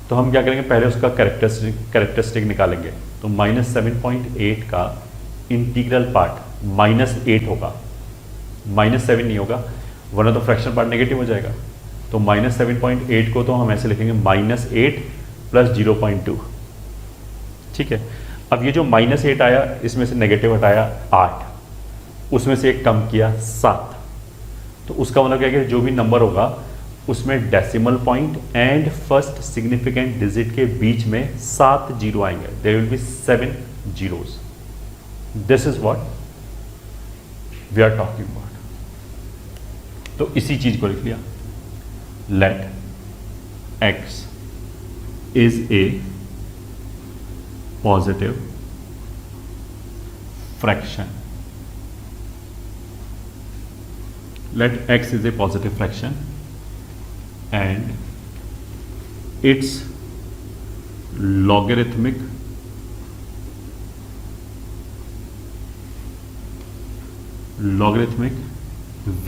तो हम क्या करेंगे, पहले उसका कैरेक्टरिस्टिक निकालेंगे। तो -7.8 का इंटीग्रल पार्ट -8 होगा, -7 नहीं होगा, वरना तो फ्रैक्शन पार्ट नेगेटिव हो जाएगा। तो -7.8 को तो हम ऐसे लिखेंगे -8 + 0.2। ठीक है, अब ये जो -8 आया, इसमें से नेगेटिव हटाया 8, उसमें से एक कम किया 7, तो उसका मतलब क्या है कि जो भी नंबर होगा उसमें decimal point and first significant digit के बीच में 7 जीरो आएंगे। There will be 7 zeros। This is what we are talking about. तो इसी चीज को लिख लिया, let x is a positive fraction, let x is a positive fraction and its logarithmic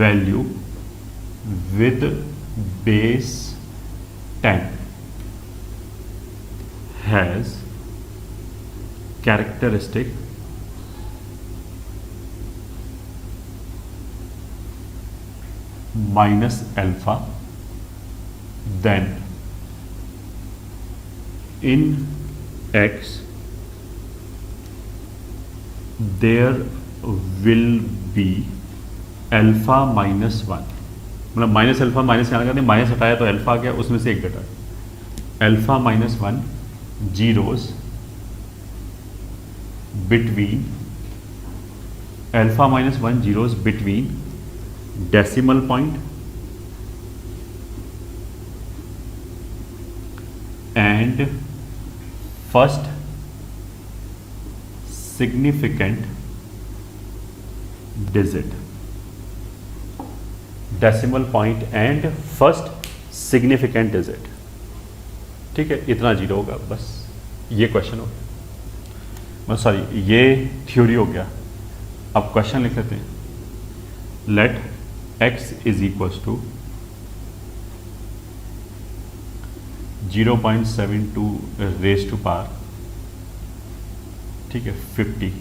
value with base 10 has characteristic -alpha, then in x there will be alpha -1। मतलब -α minus यहाँ करते minus हटाया तो अल्फा आ गया, उसमें से एक घटा, alpha -1 zeros between, alpha -1 zeros between decimal point and first significant digit, decimal point and first significant digit। ठीक है, इतना जीरो होगा बस, ये क्वेश्चन हो गया, सॉरी ये थ्योरी हो गया। अब क्वेश्चन लिख लेते हैं, let x is equals to 0.72 raise to power, ठीक है, 50।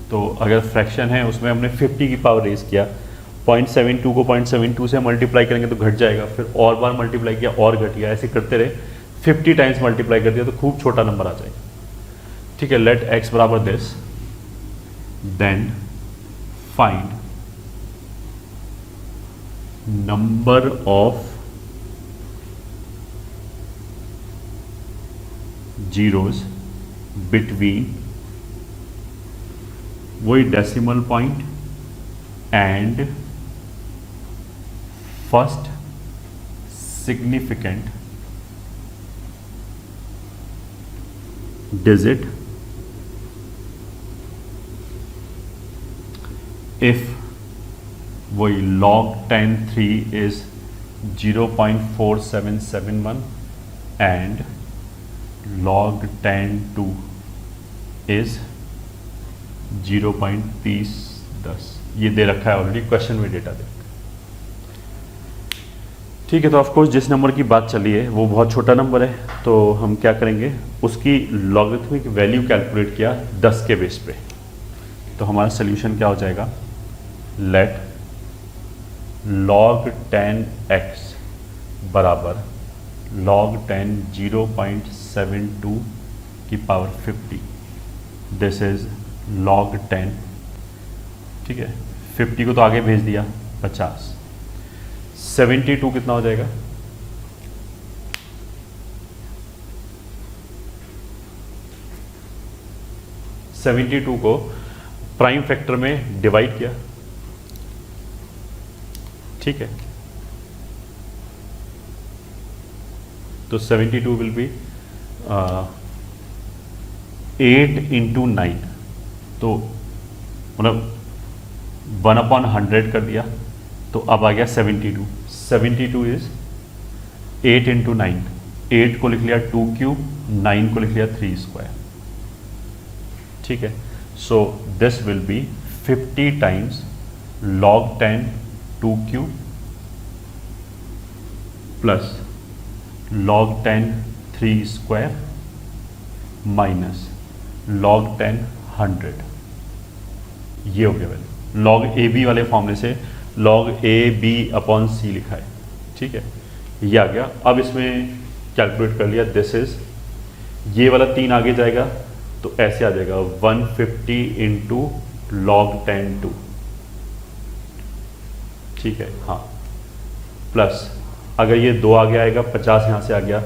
तो अगर फ्रैक्शन है उसमें हमने 50 की पावर रेज किया, 0.72 को 0.72 से मल्टीप्लाई करेंगे तो घट जाएगा, फिर और बार मल्टीप्लाई किया और घट गया, ऐसे करते रहे, 50 टाइम्स मल्टीप्लाई कर दिया तो खूब छोटा नंबर आ जाएगा। ठीक है, लेट x बराबर this, then find number of zeros between वही decimal point and first significant digit if वही log 10 3 is 0.4771 and log 10 2 is 0.3010। ये दे रखा है ऑलरेडी, क्वेश्चन में डेटा दे। ठीक है, तो ऑफकोर्स जिस नंबर की बात चली है वो बहुत छोटा नंबर है, तो हम क्या करेंगे, उसकी लॉगरिथमिक वैल्यू कैलकुलेट किया 10 के बेस पे। तो हमारा सोल्यूशन क्या हो जाएगा, लेट log 10x बराबर log 10 0.72 की पावर 50, दिस इज log 10। ठीक है, 50 को तो आगे भेज दिया 50, 72 कितना हो जाएगा, (72) को प्राइम फैक्टर में डिवाइड किया। ठीक है, तो 72 विल बी 8 × 9, तो मतलब 1/100 कर दिया, तो अब आ गया 72। 72 इज 8 × 9, 8 को लिख लिया 2 क्यूब, 9 को लिख लिया 3 स्क्वायर। ठीक है, so this will be 50 times log 10 2 cube plus log 10 3 square minus log 10 100, ये हो गया वैल्यू। log ए बी वाले फॉर्मूले से log ए बी अपॉन सी लिखा है, ठीक है, ये आ गया। अब इसमें कैलकुलेट कर लिया, दिस इज, ये वाला 3 आगे जाएगा तो ऐसे आ जाएगा 150 इंटू log 10 2, ठीक है, हाँ, प्लस अगर ये 2 आगे आएगा 50 यहाँ से आ गया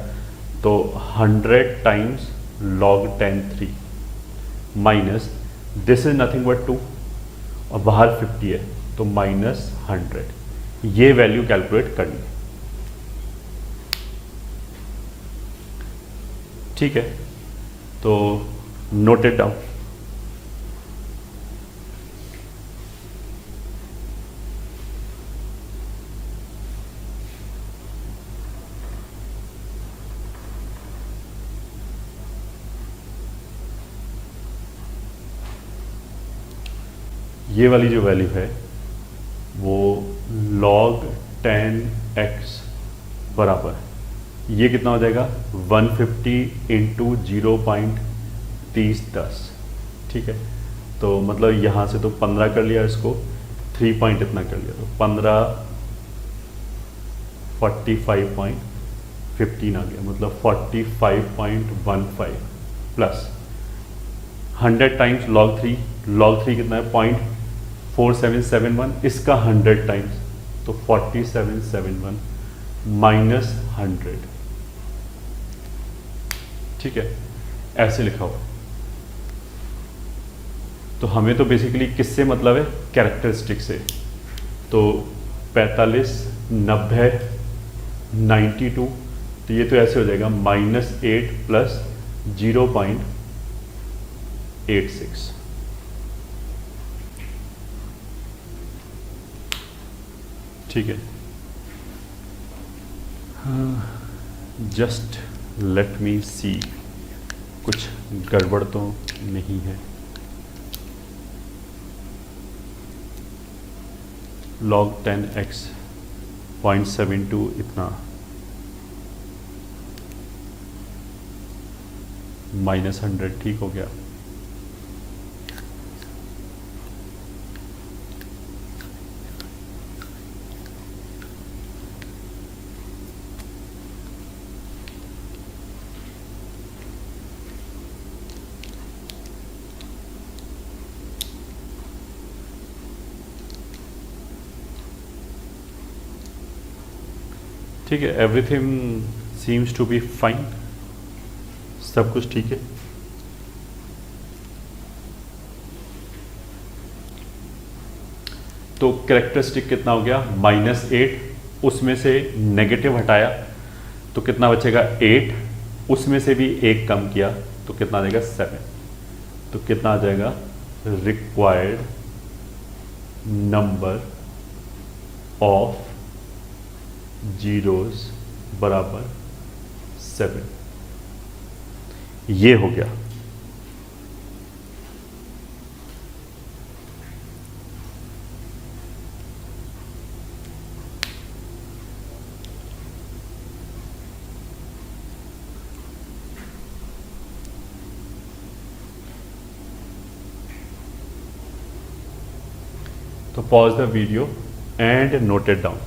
तो 100 times log 10 3 minus this is nothing but 2 और बाहर 50 है तो माइनस 100, ये वैल्यू कैलकुलेट करनी है, ठीक है। तो नोट इट डाउन। ये वाली जो वैल्यू है वो log 10x बराबर, ये कितना हो जाएगा 150 इंटू 0.3010, ठीक है। तो मतलब यहाँ से तो 15 कर लिया, इसको 3 पॉइंट इतना कर लिया तो 15 45.15 आ गया, मतलब 45.15 प्लस 100 टाइम्स log 3, log 3 कितना है 0.4771, इसका 100 टाइम्स तो 4771 माइनस 100, ठीक है, ऐसे लिखा हुआ। तो हमें तो बेसिकली किससे मतलब है, कैरेक्टरिस्टिक से। तो 45 90 92, तो ये तो ऐसे हो जाएगा -8 प्लस 0.86, ठीक है। जस्ट लेट मी सी, कुछ गड़बड़ तो नहीं है। log 10x 0.72 इतना माइनस 100, ठीक हो गया। ठीक है, everything seems to be fine, सब कुछ ठीक है। तो कैरेक्टरिस्टिक कितना हो गया -8, उसमें से नेगेटिव हटाया तो कितना बचेगा 8, उसमें से भी 1 कम किया तो कितना आ जाएगा 7, तो कितना आ जाएगा रिक्वायर्ड नंबर ऑफ जीरोस बराबर 7, ये हो गया। तो pause the video and note it down.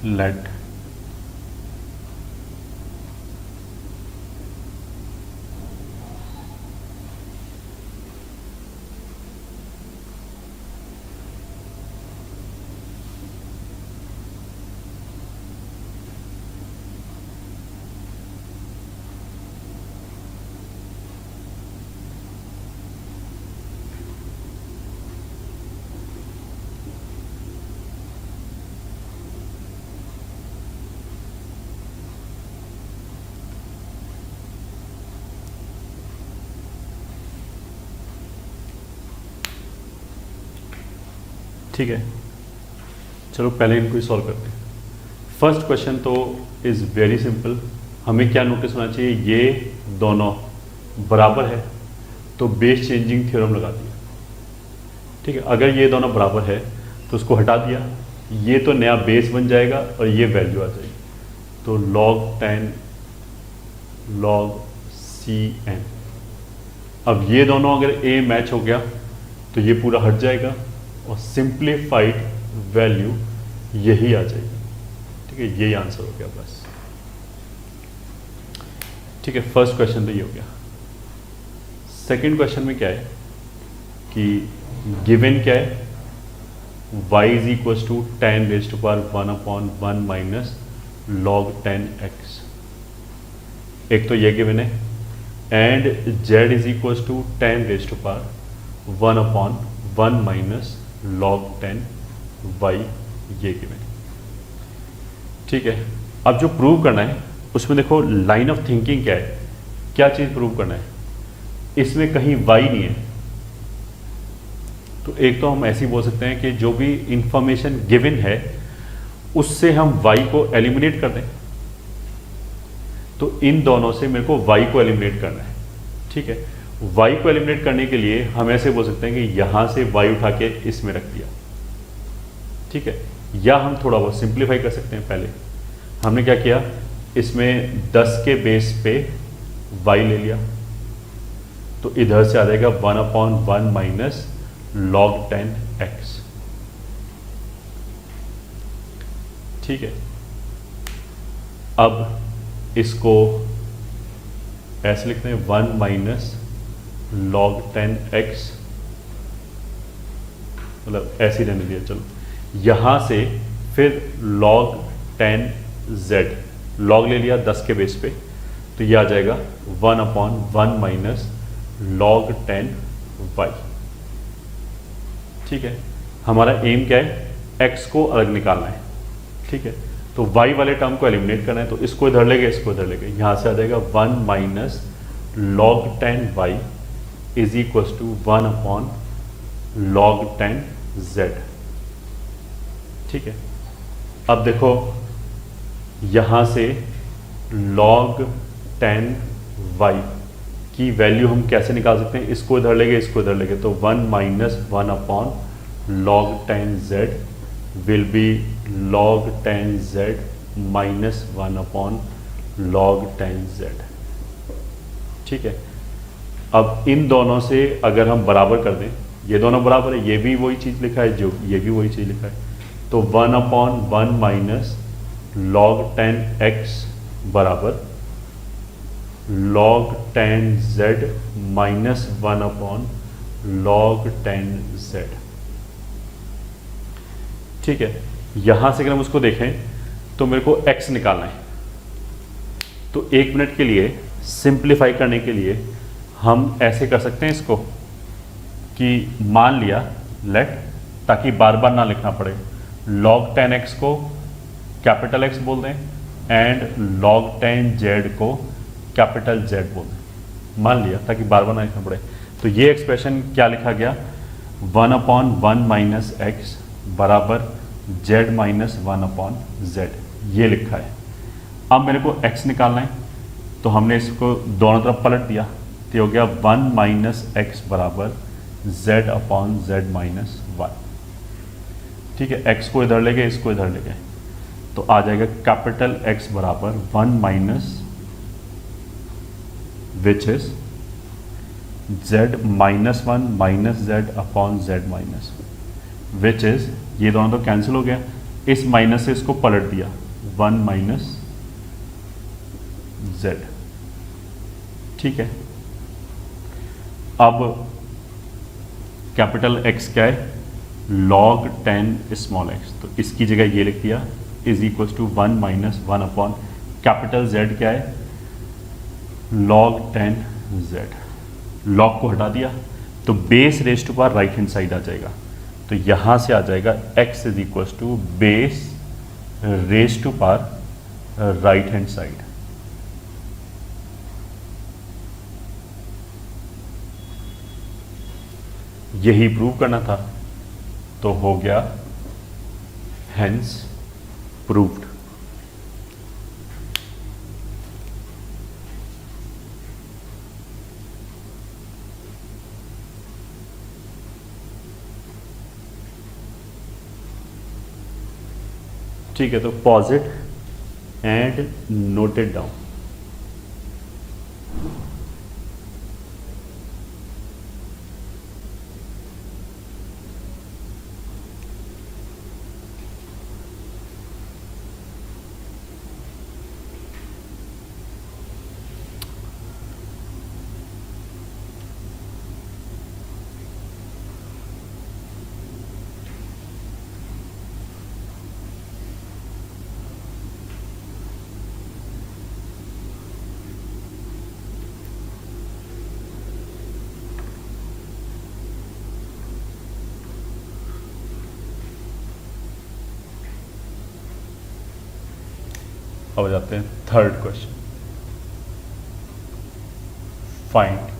Let ठीक है। चलो पहले इनको ही सॉल्व करते हैं। फर्स्ट क्वेश्चन तो इज़ वेरी सिंपल। हमें क्या नोटिस होना चाहिए, ये दोनों बराबर है तो बेस चेंजिंग थ्योरम लगा दिया। ठीक है, अगर ये दोनों बराबर है तो उसको हटा दिया, ये तो नया बेस बन जाएगा और ये वैल्यू आ जाएगी। तो log 10 log Cn। अब ये दोनों अगर a मैच हो गया तो ये पूरा हट जाएगा और सिंप्लीफाइड वैल्यू यही आ जाएगी। ठीक है, यही आंसर हो गया बस। ठीक है, फर्स्ट क्वेश्चन तो ये हो गया। सेकंड क्वेश्चन में क्या है कि गिवन क्या है, y is equal to 10 raise to power 1/1 minus log 10x। एक तो ये गिवन है, and z is equal to 10 raise to power 1/1 minus log 10y, ये गिवन है। ठीक है, अब जो प्रूव करना है उसमें देखो लाइन ऑफ थिंकिंग क्या है, क्या चीज़ प्रूव करना है। इसमें कहीं y नहीं है, तो एक तो हम ऐसे ही बोल सकते हैं कि जो भी इंफॉर्मेशन गिवन है उससे हम y को एलिमिनेट कर दें। तो इन दोनों से मेरे को y को एलिमिनेट करना है। ठीक है, y को एलिमिनेट करने के लिए हम ऐसे बोल सकते हैं कि यहां से y उठा के इसमें रख दिया। ठीक है, या हम थोड़ा बहुत सिंप्लीफाई कर सकते हैं। पहले हमने क्या किया, इसमें 10 के बेस पे y ले लिया, तो इधर से आ जाएगा 1/1 माइनस log 10x। ठीक है, अब इसको ऐसे लिखते हैं 1 माइनस log 10x, मतलब ऐसे ही रहने दिया। चलो यहां से फिर log 10z, log ले लिया 10 के बेस पे, तो ये आ जाएगा 1/1 माइनस log 10y। ठीक है, हमारा एम क्या है, x को अलग निकालना है। ठीक है, तो y वाले टर्म को एलिमिनेट करना है, तो इसको इधर लेंगे, इसको इधर लेंगे, यहां से आ जाएगा 1 minus log 10y is equal to 1/log 10z। ठीक है, अब देखो यहां से log 10y की वैल्यू हम कैसे निकाल सकते हैं, इसको इधर लेंगे, इसको इधर लेंगे, तो 1 minus 1/log 10z will be log 10z minus 1/log 10z। ठीक है, अब इन दोनों से अगर हम बराबर कर दें, ये दोनों बराबर है, ये भी वही चीज़ लिखा है, जो ये भी वही चीज़ लिखा है, तो 1/1 माइनस log 10x बराबर log 10z minus 1/log 10z। ठीक है, यहां से अगर हम उसको देखें तो मेरे को x निकालना है। तो 1 मिनट के लिए सिंप्लीफाई करने के लिए हम ऐसे कर सकते हैं इसको कि मान लिया लेट, ताकि बार बार ना लिखना पड़े, log 10x को कैपिटल X बोल दें एंड log 10z को कैपिटल Z बोल दें। मान लिया ताकि बार बार ना लिखना पड़े। तो ये एक्सप्रेशन क्या लिखा गया, 1/1 माइनस x बराबर z माइनस 1/z, ये लिखा है। अब मेरे को x निकालना है, तो हमने इसको दोनों तरफ पलट दिया, तो हो गया 1 माइनस x बराबर z/z माइनस 1। ठीक है, x को इधर ले गए, इसको इधर ले गए, तो आ जाएगा कैपिटल X बराबर 1 minus which is z minus 1 minus z upon z minus, which is, ये दोनों तो कैंसिल हो गया, इस माइनस से इसको पलट दिया, 1 माइनस z, ठीक है। अब कैपिटल X क्या है, log 10 स्मॉल x, तो इसकी जगह ये लिख दिया is equal to 1 minus 1 upon capital Z क्या है, log 10z। log को हटा दिया तो base raise to power right hand side आ जाएगा, तो यहां से आ जाएगा x is equal to base raise to power right hand side. यही प्रूव करना था, तो हो गया हेंस प्रूव्ड। ठीक है, तो pause it and note it down. अब जाते हैं थर्ड क्वेश्चन, फाइंड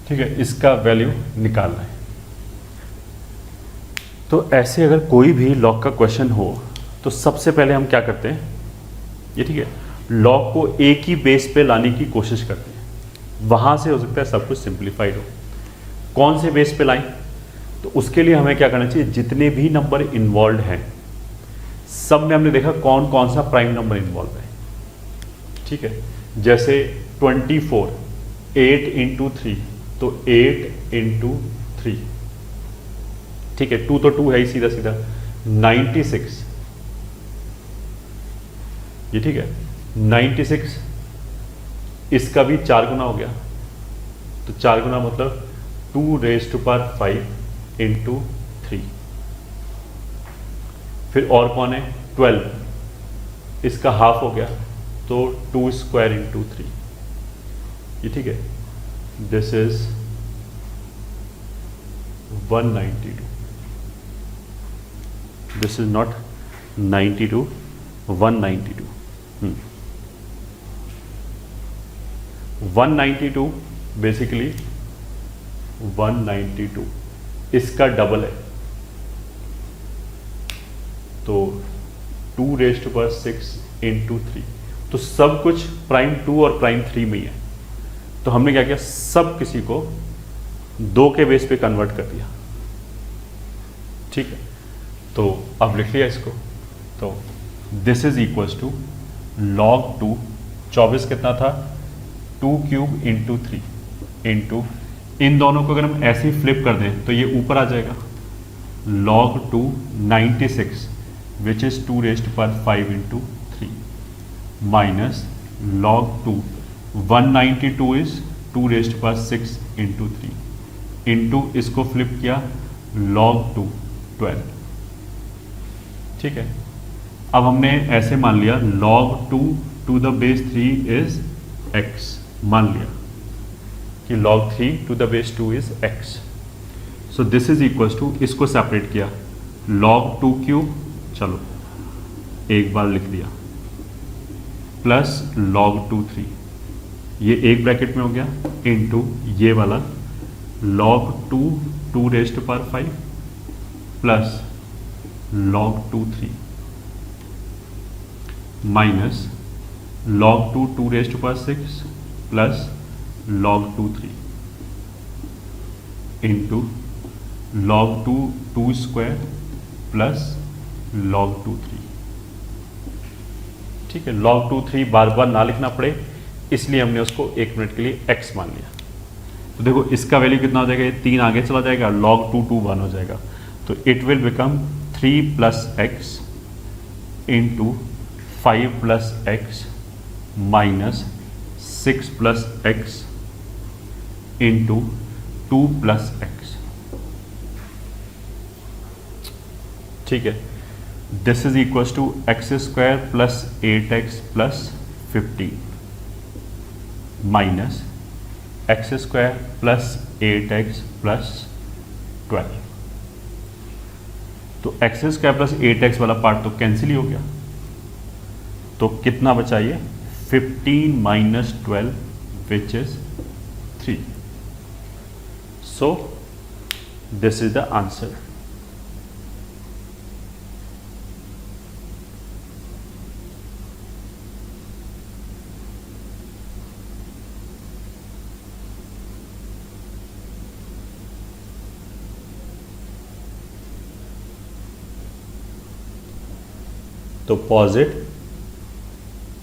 ठीक है, इसका वैल्यू निकालना है। तो ऐसे अगर कोई भी लॉग का क्वेश्चन हो तो सबसे पहले हम क्या करते हैं, ये ठीक है, लॉग को एक ही बेस पे लाने की कोशिश करते हैं, वहां से हो सकता है सब कुछ सिंप्लीफाइड हो। कौन से बेस पे लाएं, तो उसके लिए हमें क्या करना चाहिए, जितने भी नंबर इन्वॉल्व हैं सब में हमने देखा कौन कौन सा प्राइम नंबर इन्वॉल्व है, ठीक है। जैसे 24 8 इंटू 3, तो 8 इंटू 3, ठीक है, 2 तो 2 है ही सीधा सीधा। 96, ये ठीक है, 96 इसका भी 4 गुना हो गया, तो 4 गुना मतलब 2 रेज टू पावर 5 इंटू 3। फिर और कौन है, 12, इसका हाफ हो गया, तो 2 स्क्वायर इंटू 3, ये ठीक है। This is 192, this is not 92, 192। 192 basically 192 इसका डबल है, तो 2 रेज टू पावर 6 इंटू 3, तो सब कुछ प्राइम 2 और प्राइम 3 में ही है। तो हमने क्या किया, सब किसी को 2 के बेस पे कन्वर्ट कर दिया, ठीक है। तो अब लिख लिया इसको, तो this is equals to log 2, 24 कितना था, 2 क्यूब इंटू 3 इंटू, इन दोनों को अगर हम ऐसे ही फ्लिप कर दें तो ये ऊपर आ जाएगा, log 2 96 which is 2 raise to power 5 into 3 minus log 2 192 is 2 raise to power 6 into 3 into, इसको फ्लिप किया log 2 12, ठीक है। अब हमने ऐसे मान लिया log 2 to the base 3 is x, मान लिया कि log 3 to the base 2 is x। So this is equal to, इसको सेपरेट किया log 2 क्यूब, चलो एक बार लिख दिया, प्लस log 2 3, ये एक ब्रैकेट में हो गया, इनटू ये वाला log 2 2 raise to power 5 plus log 2 3, minus log 2 2 raise to power 6 plus log 2 3 into log 2 2 square plus log 2 3। ठीक है, log 2 3 बार बार ना लिखना पड़े इसलिए हमने उसको 1 मिनट के लिए x मान लिया। तो देखो इसका वैल्यू कितना हो जाएगा, ये 3 आगे चला जाएगा, log 2 2 1 हो जाएगा। तो it will become 3 plus x into 5 plus x minus 6 plus x into 2 plus x. ठीक है, this is equal to x square plus 8x plus 15 minus x square plus 8x plus 12। तो एक्स स्क्वायर प्लस 8x वाला part तो cancel ही हो गया, तो कितना बचा ये 15 minus 12 which is 3। So this is the answer. तो pause it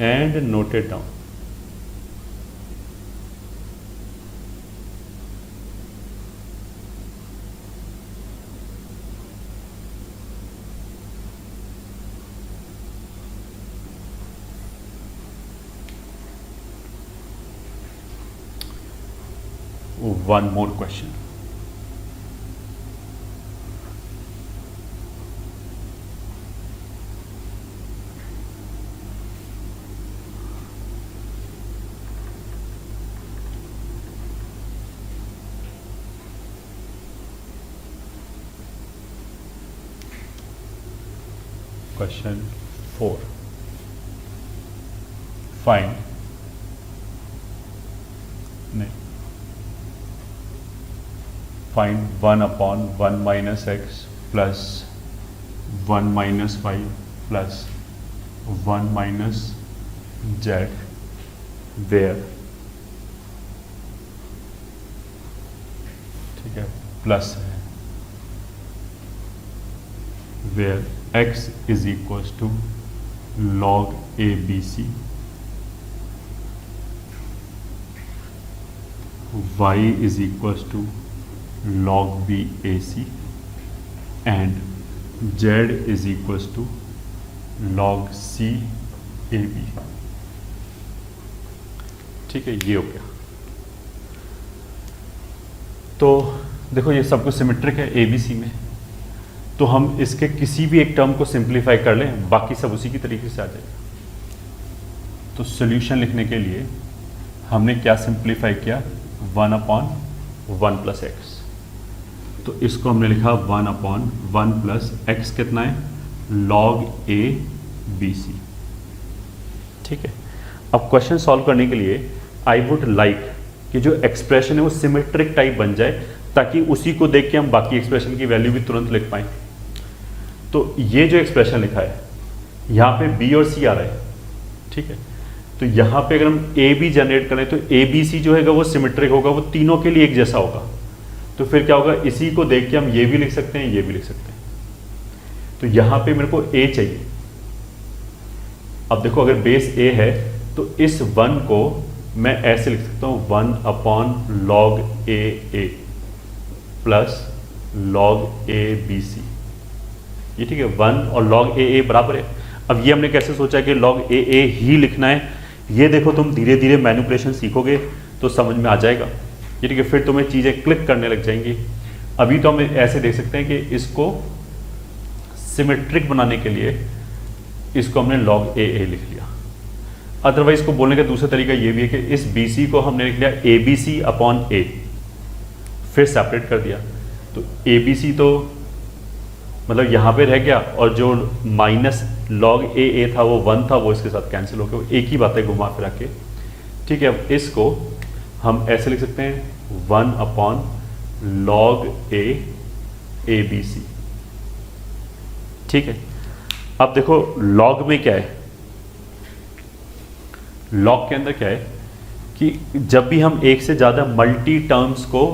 and note it down। One more question। Question 4, find find 1 upon 1 minus x plus 1 minus 5 plus 1 minus z where, ठीक है, प्लस है where x is equals to log ABC, y is equals to log BAC and z is equals to log CAB। ठीक है, ये हो गया। तो देखो ये सब कुछ सिमेट्रिक है ABC में, तो हम इसके किसी भी एक टर्म को सिंप्लीफाई कर लें, बाकी सब उसी की तरीके से आ जाएगा। तो सॉल्यूशन लिखने के लिए हमने क्या सिंप्लीफाई किया, 1 अपॉन 1 प्लस एक्स। तो इसको हमने लिखा 1 अपॉन 1 प्लस एक्स कितना है, log A B C। ठीक है, अब क्वेश्चन सॉल्व करने के लिए आई वुड लाइक कि जो एक्सप्रेशन है वो सिमेट्रिक टाइप बन जाए, ताकि उसी को देख के हम बाकी एक्सप्रेशन की वैल्यू भी तुरंत लिख पाएं। तो ये जो एक्सप्रेशन लिखा है यहाँ पे बी और सी आ रहा है, ठीक है, तो यहाँ पे अगर हम ए बी जनरेट करें तो ए बी सी जो है वो सिमेट्रिक होगा, वो तीनों के लिए एक जैसा होगा। तो फिर क्या होगा, इसी को देख के हम ये भी लिख सकते हैं, ये भी लिख सकते हैं। तो यहाँ पे मेरे को ए चाहिए। अब देखो अगर बेस ए है तो इस 1 को मैं ऐसे लिख सकता हूँ 1 upon log a plus log a b c. ये ठीक है, 1 और log ए बराबर है। अब ये हमने कैसे सोचा कि log ए ही लिखना है, ये देखो तुम धीरे धीरे मैनिपुलेशन सीखोगे तो समझ में आ जाएगा। ये ठीक है, फिर तुम्हें चीज़ें क्लिक करने लग जाएंगी। अभी तो हम ऐसे देख सकते हैं कि इसको सिमेट्रिक बनाने के लिए इसको हमने log ए लिख लिया। अदरवाइज इसको बोलने का दूसरा तरीका ये भी है कि इस बी सी को हमने लिख लिया ए बी सी अपॉन ए, फिर सेपरेट कर दिया। तो ए बी सी तो मतलब यहाँ पे रह गया, और जो माइनस log ए था वो 1 था, वो इसके साथ कैंसिल हो गया, वो एक ही बात है घुमा फिरा के। ठीक है, अब इसको हम ऐसे लिख सकते हैं 1 upon log a b c. ठीक है, अब देखो log में क्या है, लॉग के अंदर क्या है कि जब भी हम एक से ज़्यादा मल्टी टर्म्स को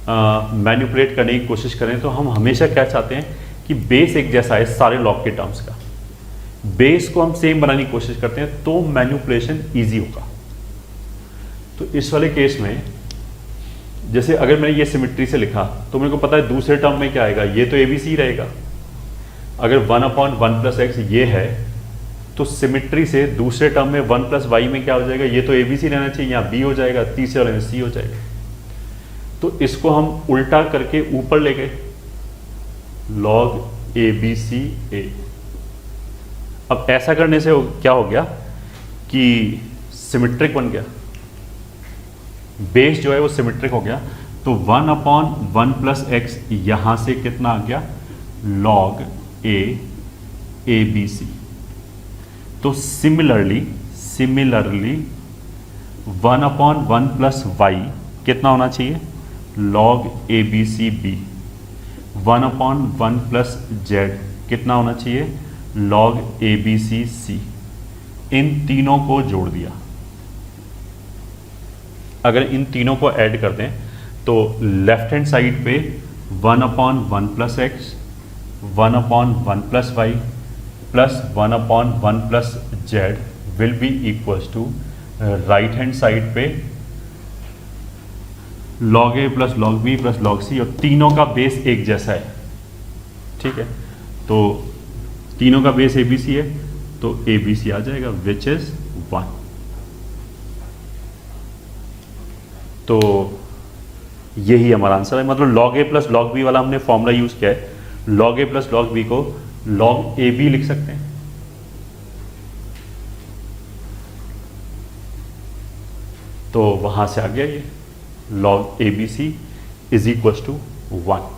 मैनिपुलेट करने की कोशिश करें तो हम हमेशा क्या चाहते हैं कि बेस एक जैसा है सारे लॉग के टर्म्स का, बेस को हम सेम बनाने की कोशिश करते हैं तो मैनिपुलेशन ईजी होगा। तो इस वाले केस में जैसे अगर मैंने ये सिमेट्री से लिखा तो मेरे को पता है दूसरे टर्म में क्या आएगा, ये तो ABC रहेगा। अगर 1/1 + x ये है तो सिमेट्री से दूसरे टर्म में 1 + y में क्या हो जाएगा, ये तो ABC रहना चाहिए, यहाँ B हो जाएगा, तीसरे वाले में C हो जाएगा। तो इसको हम उल्टा करके ऊपर ले गए, log ABCA। अब ऐसा करने से क्या हो गया कि सिमेट्रिक बन गया, बेस जो है वो सिमेट्रिक हो गया। तो 1/1 + x यहां से कितना आ गया, log ABC। तो सिमिलरली 1/1 + y कितना होना चाहिए, log ABCB। 1/1 + z कितना होना चाहिए, log ABCC। इन तीनों को जोड़ दिया। अगर इन तीनों को ऐड करते हैं तो लेफ्ट हैंड साइड पे 1/1 + x 1/1 + y plus 1/1 + z will be equals to right hand side पे log A + log B + log C, और तीनों का बेस एक जैसा है। ठीक है, तो तीनों का बेस ABC है तो ABC आ जाएगा विच इज 1। तो यही हमारा आंसर है। मतलब log A + log B वाला हमने फॉर्मूला यूज किया है, log A + log B को log AB लिख सकते हैं। तो वहां से आ गया ये log ABC is equal to 1।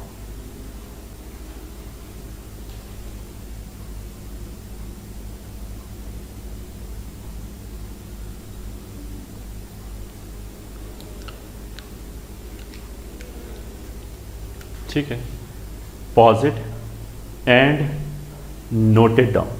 ठीक है, pause it and note it down.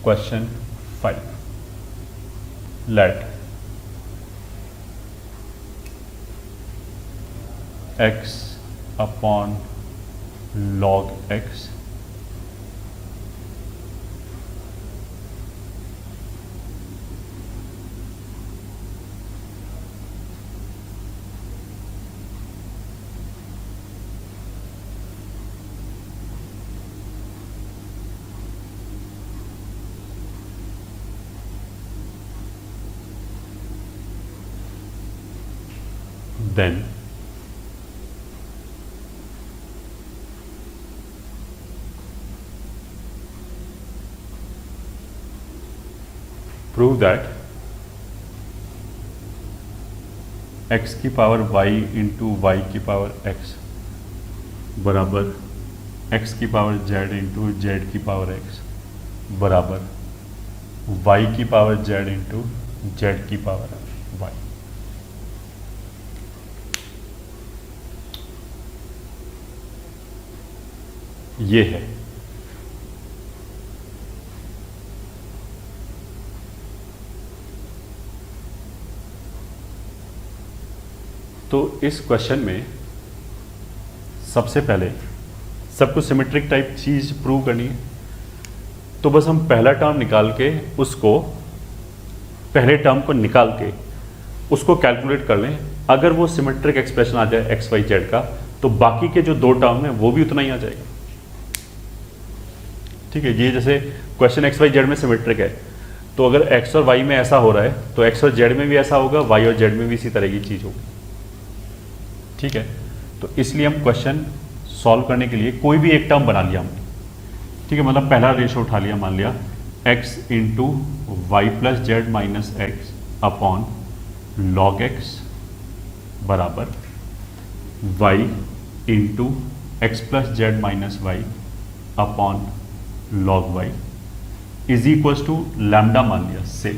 Question 5. Let x upon log x then prove that x की पावर y इंटू वाई की पावर x बराबर x की पावर z इंटू जेड की power x बराबर y की power z into Z की power y। ये है। तो इस क्वेश्चन में सबसे पहले सबको सिमेट्रिक टाइप चीज प्रूव करनी है, तो बस हम पहला टर्म निकाल के उसको पहले टर्म को निकाल के उसको कैलकुलेट कर लें। अगर वो सिमेट्रिक एक्सप्रेशन आ जाए एक्स वाई जेड का तो बाकी के जो दो टर्म है वो भी उतना ही आ जाएगा। ठीक है, ये जैसे क्वेश्चन एक्स वाई जेड में सिमेट्रिक है तो अगर एक्स और वाई में ऐसा हो रहा है तो एक्स और जेड में भी ऐसा होगा, वाई और जेड में भी इसी तरह की चीज होगी। ठीक है, तो इसलिए हम क्वेश्चन सॉल्व करने के लिए कोई भी एक टर्म बना लिया हमने, ठीक है, मतलब पहला रेशो उठा लिया, मान लिया x into y plus z minus x upon log x बराबर y into x plus z minus y upon log y is equals to lambda मान लिया से,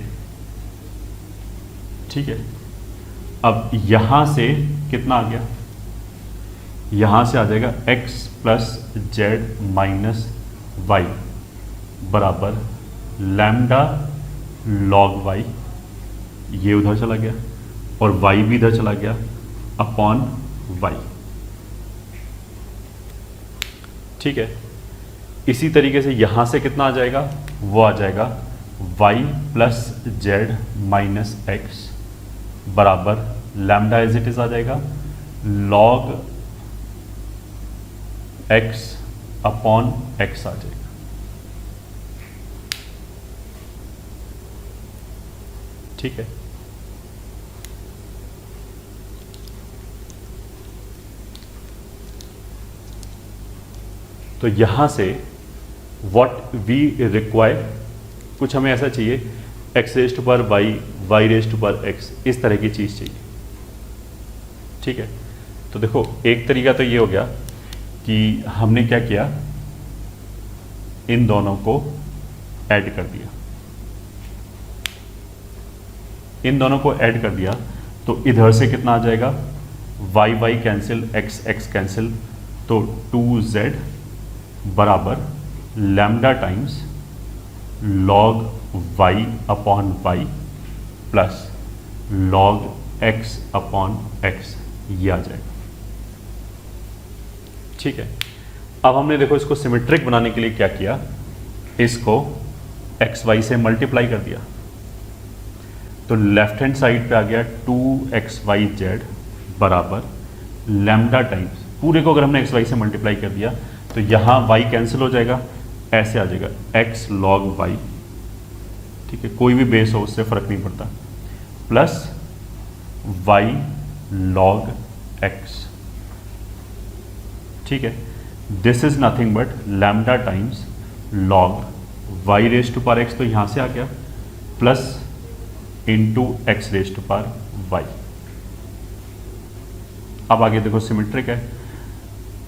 ठीक है। अब यहां से कितना आ गया, यहां से आ जाएगा x plus z minus y बराबर लैम्डा लॉग y, ये उधर चला गया और y भी इधर चला गया अपॉन y, ठीक है। इसी तरीके से यहां से कितना आ जाएगा, वो आ जाएगा y plus z minus x बराबर लैम्डा एज इट इज आ जाएगा लॉग x अपॉन x आ जाएगा, ठीक है। तो यहां से व्हाट वी रिक्वायर, कुछ हमें ऐसा चाहिए x raise to power y, y raise to power x, इस तरह की चीज चाहिए, ठीक है। तो देखो एक तरीका तो ये हो गया कि हमने क्या किया, इन दोनों को ऐड कर दिया, इन दोनों को ऐड कर दिया तो इधर से कितना आ जाएगा, y y cancel, x x cancel, तो 2z बराबर lambda times log y upon y plus log x upon x, ये आ जाएगा, ठीक है। अब हमने देखो इसको सिमेट्रिक बनाने के लिए क्या किया, इसको एक्स वाई से मल्टीप्लाई कर दिया, तो लेफ्ट हैंड साइड पे आ गया 2xyz बराबर लैम्डा टाइम्स, पूरे को अगर हमने एक्स वाई से मल्टीप्लाई कर दिया तो यहाँ y कैंसिल हो जाएगा, ऐसे आ जाएगा x log y, ठीक है, कोई भी बेस हो उससे फर्क नहीं पड़ता, प्लस y log x, ठीक है। This is nothing but lambda times log y raise to power x, तो यहां से आ गया plus into x raise to power y। अब आगे देखो सिमेट्रिक है,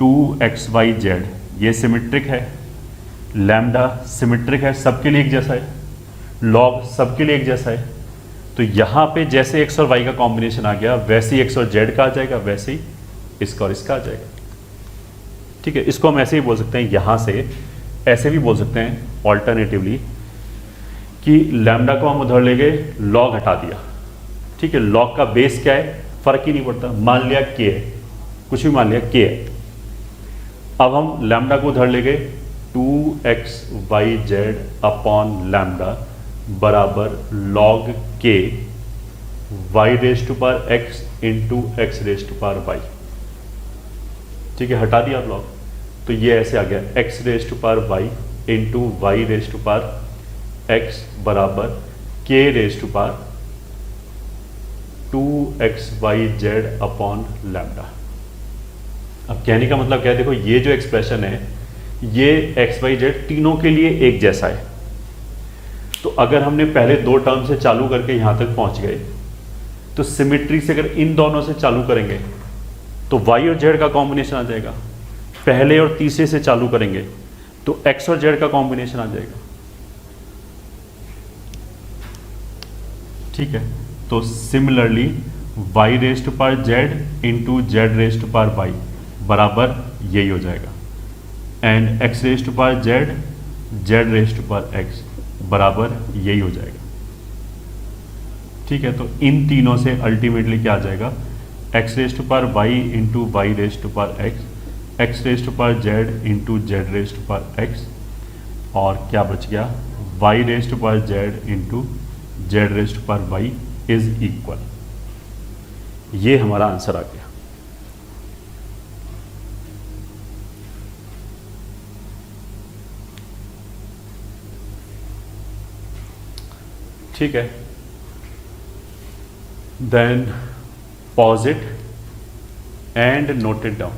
2xyz ये सिमेट्रिक है, लैम्डा सिमेट्रिक है, सबके लिए एक जैसा है, लॉग सबके लिए एक जैसा है, तो यहां पे जैसे x और y का कॉम्बिनेशन आ गया वैसे ही x और z का आ जाएगा, वैसे ही इसका और इसका आ जाएगा, ठीक है। इसको हम ऐसे ही बोल सकते हैं, यहां से ऐसे भी बोल सकते हैं ऑल्टरनेटिवली कि लैम्डा को हम उधर ले गए, लॉग हटा दिया, ठीक है, लॉग का बेस क्या है फर्क ही नहीं पड़ता, मान लिया k है, कुछ भी मान लिया k है। अब हम लैम्डा को उधर ले गए 2xyz अपॉन लैम्डा बराबर log k y raise to power x into x raise to power y, ठीक है, हटा दिया लॉग, तो ये ऐसे आ गया x raise to power y into y raise to power x बराबर k raise to power 2xyz upon lambda. अब कहने का मतलब क्या है, देखो ये जो एक्सप्रेशन है ये xyz तीनों के लिए एक जैसा है, तो अगर हमने पहले दो टर्म से चालू करके यहां तक पहुंच गए तो सिमेट्री से अगर इन दोनों से चालू करेंगे तो y और z का कॉम्बिनेशन आ जाएगा, पहले और तीसरे से चालू करेंगे तो x और z का कॉम्बिनेशन आ जाएगा, ठीक है। तो similarly y raise to power z into z raise to power y बराबर यही हो जाएगा, and x raise to power z raise to power x बराबर यही हो जाएगा, ठीक है। तो इन तीनों से अल्टीमेटली क्या आ जाएगा, x raise to power y into y raise to power x raise to power z into z raise to power x, और क्या बच गया y raise to power z into z raise to power y is equal, ये हमारा answer आ गया। ठीक है, then pause it and note it down.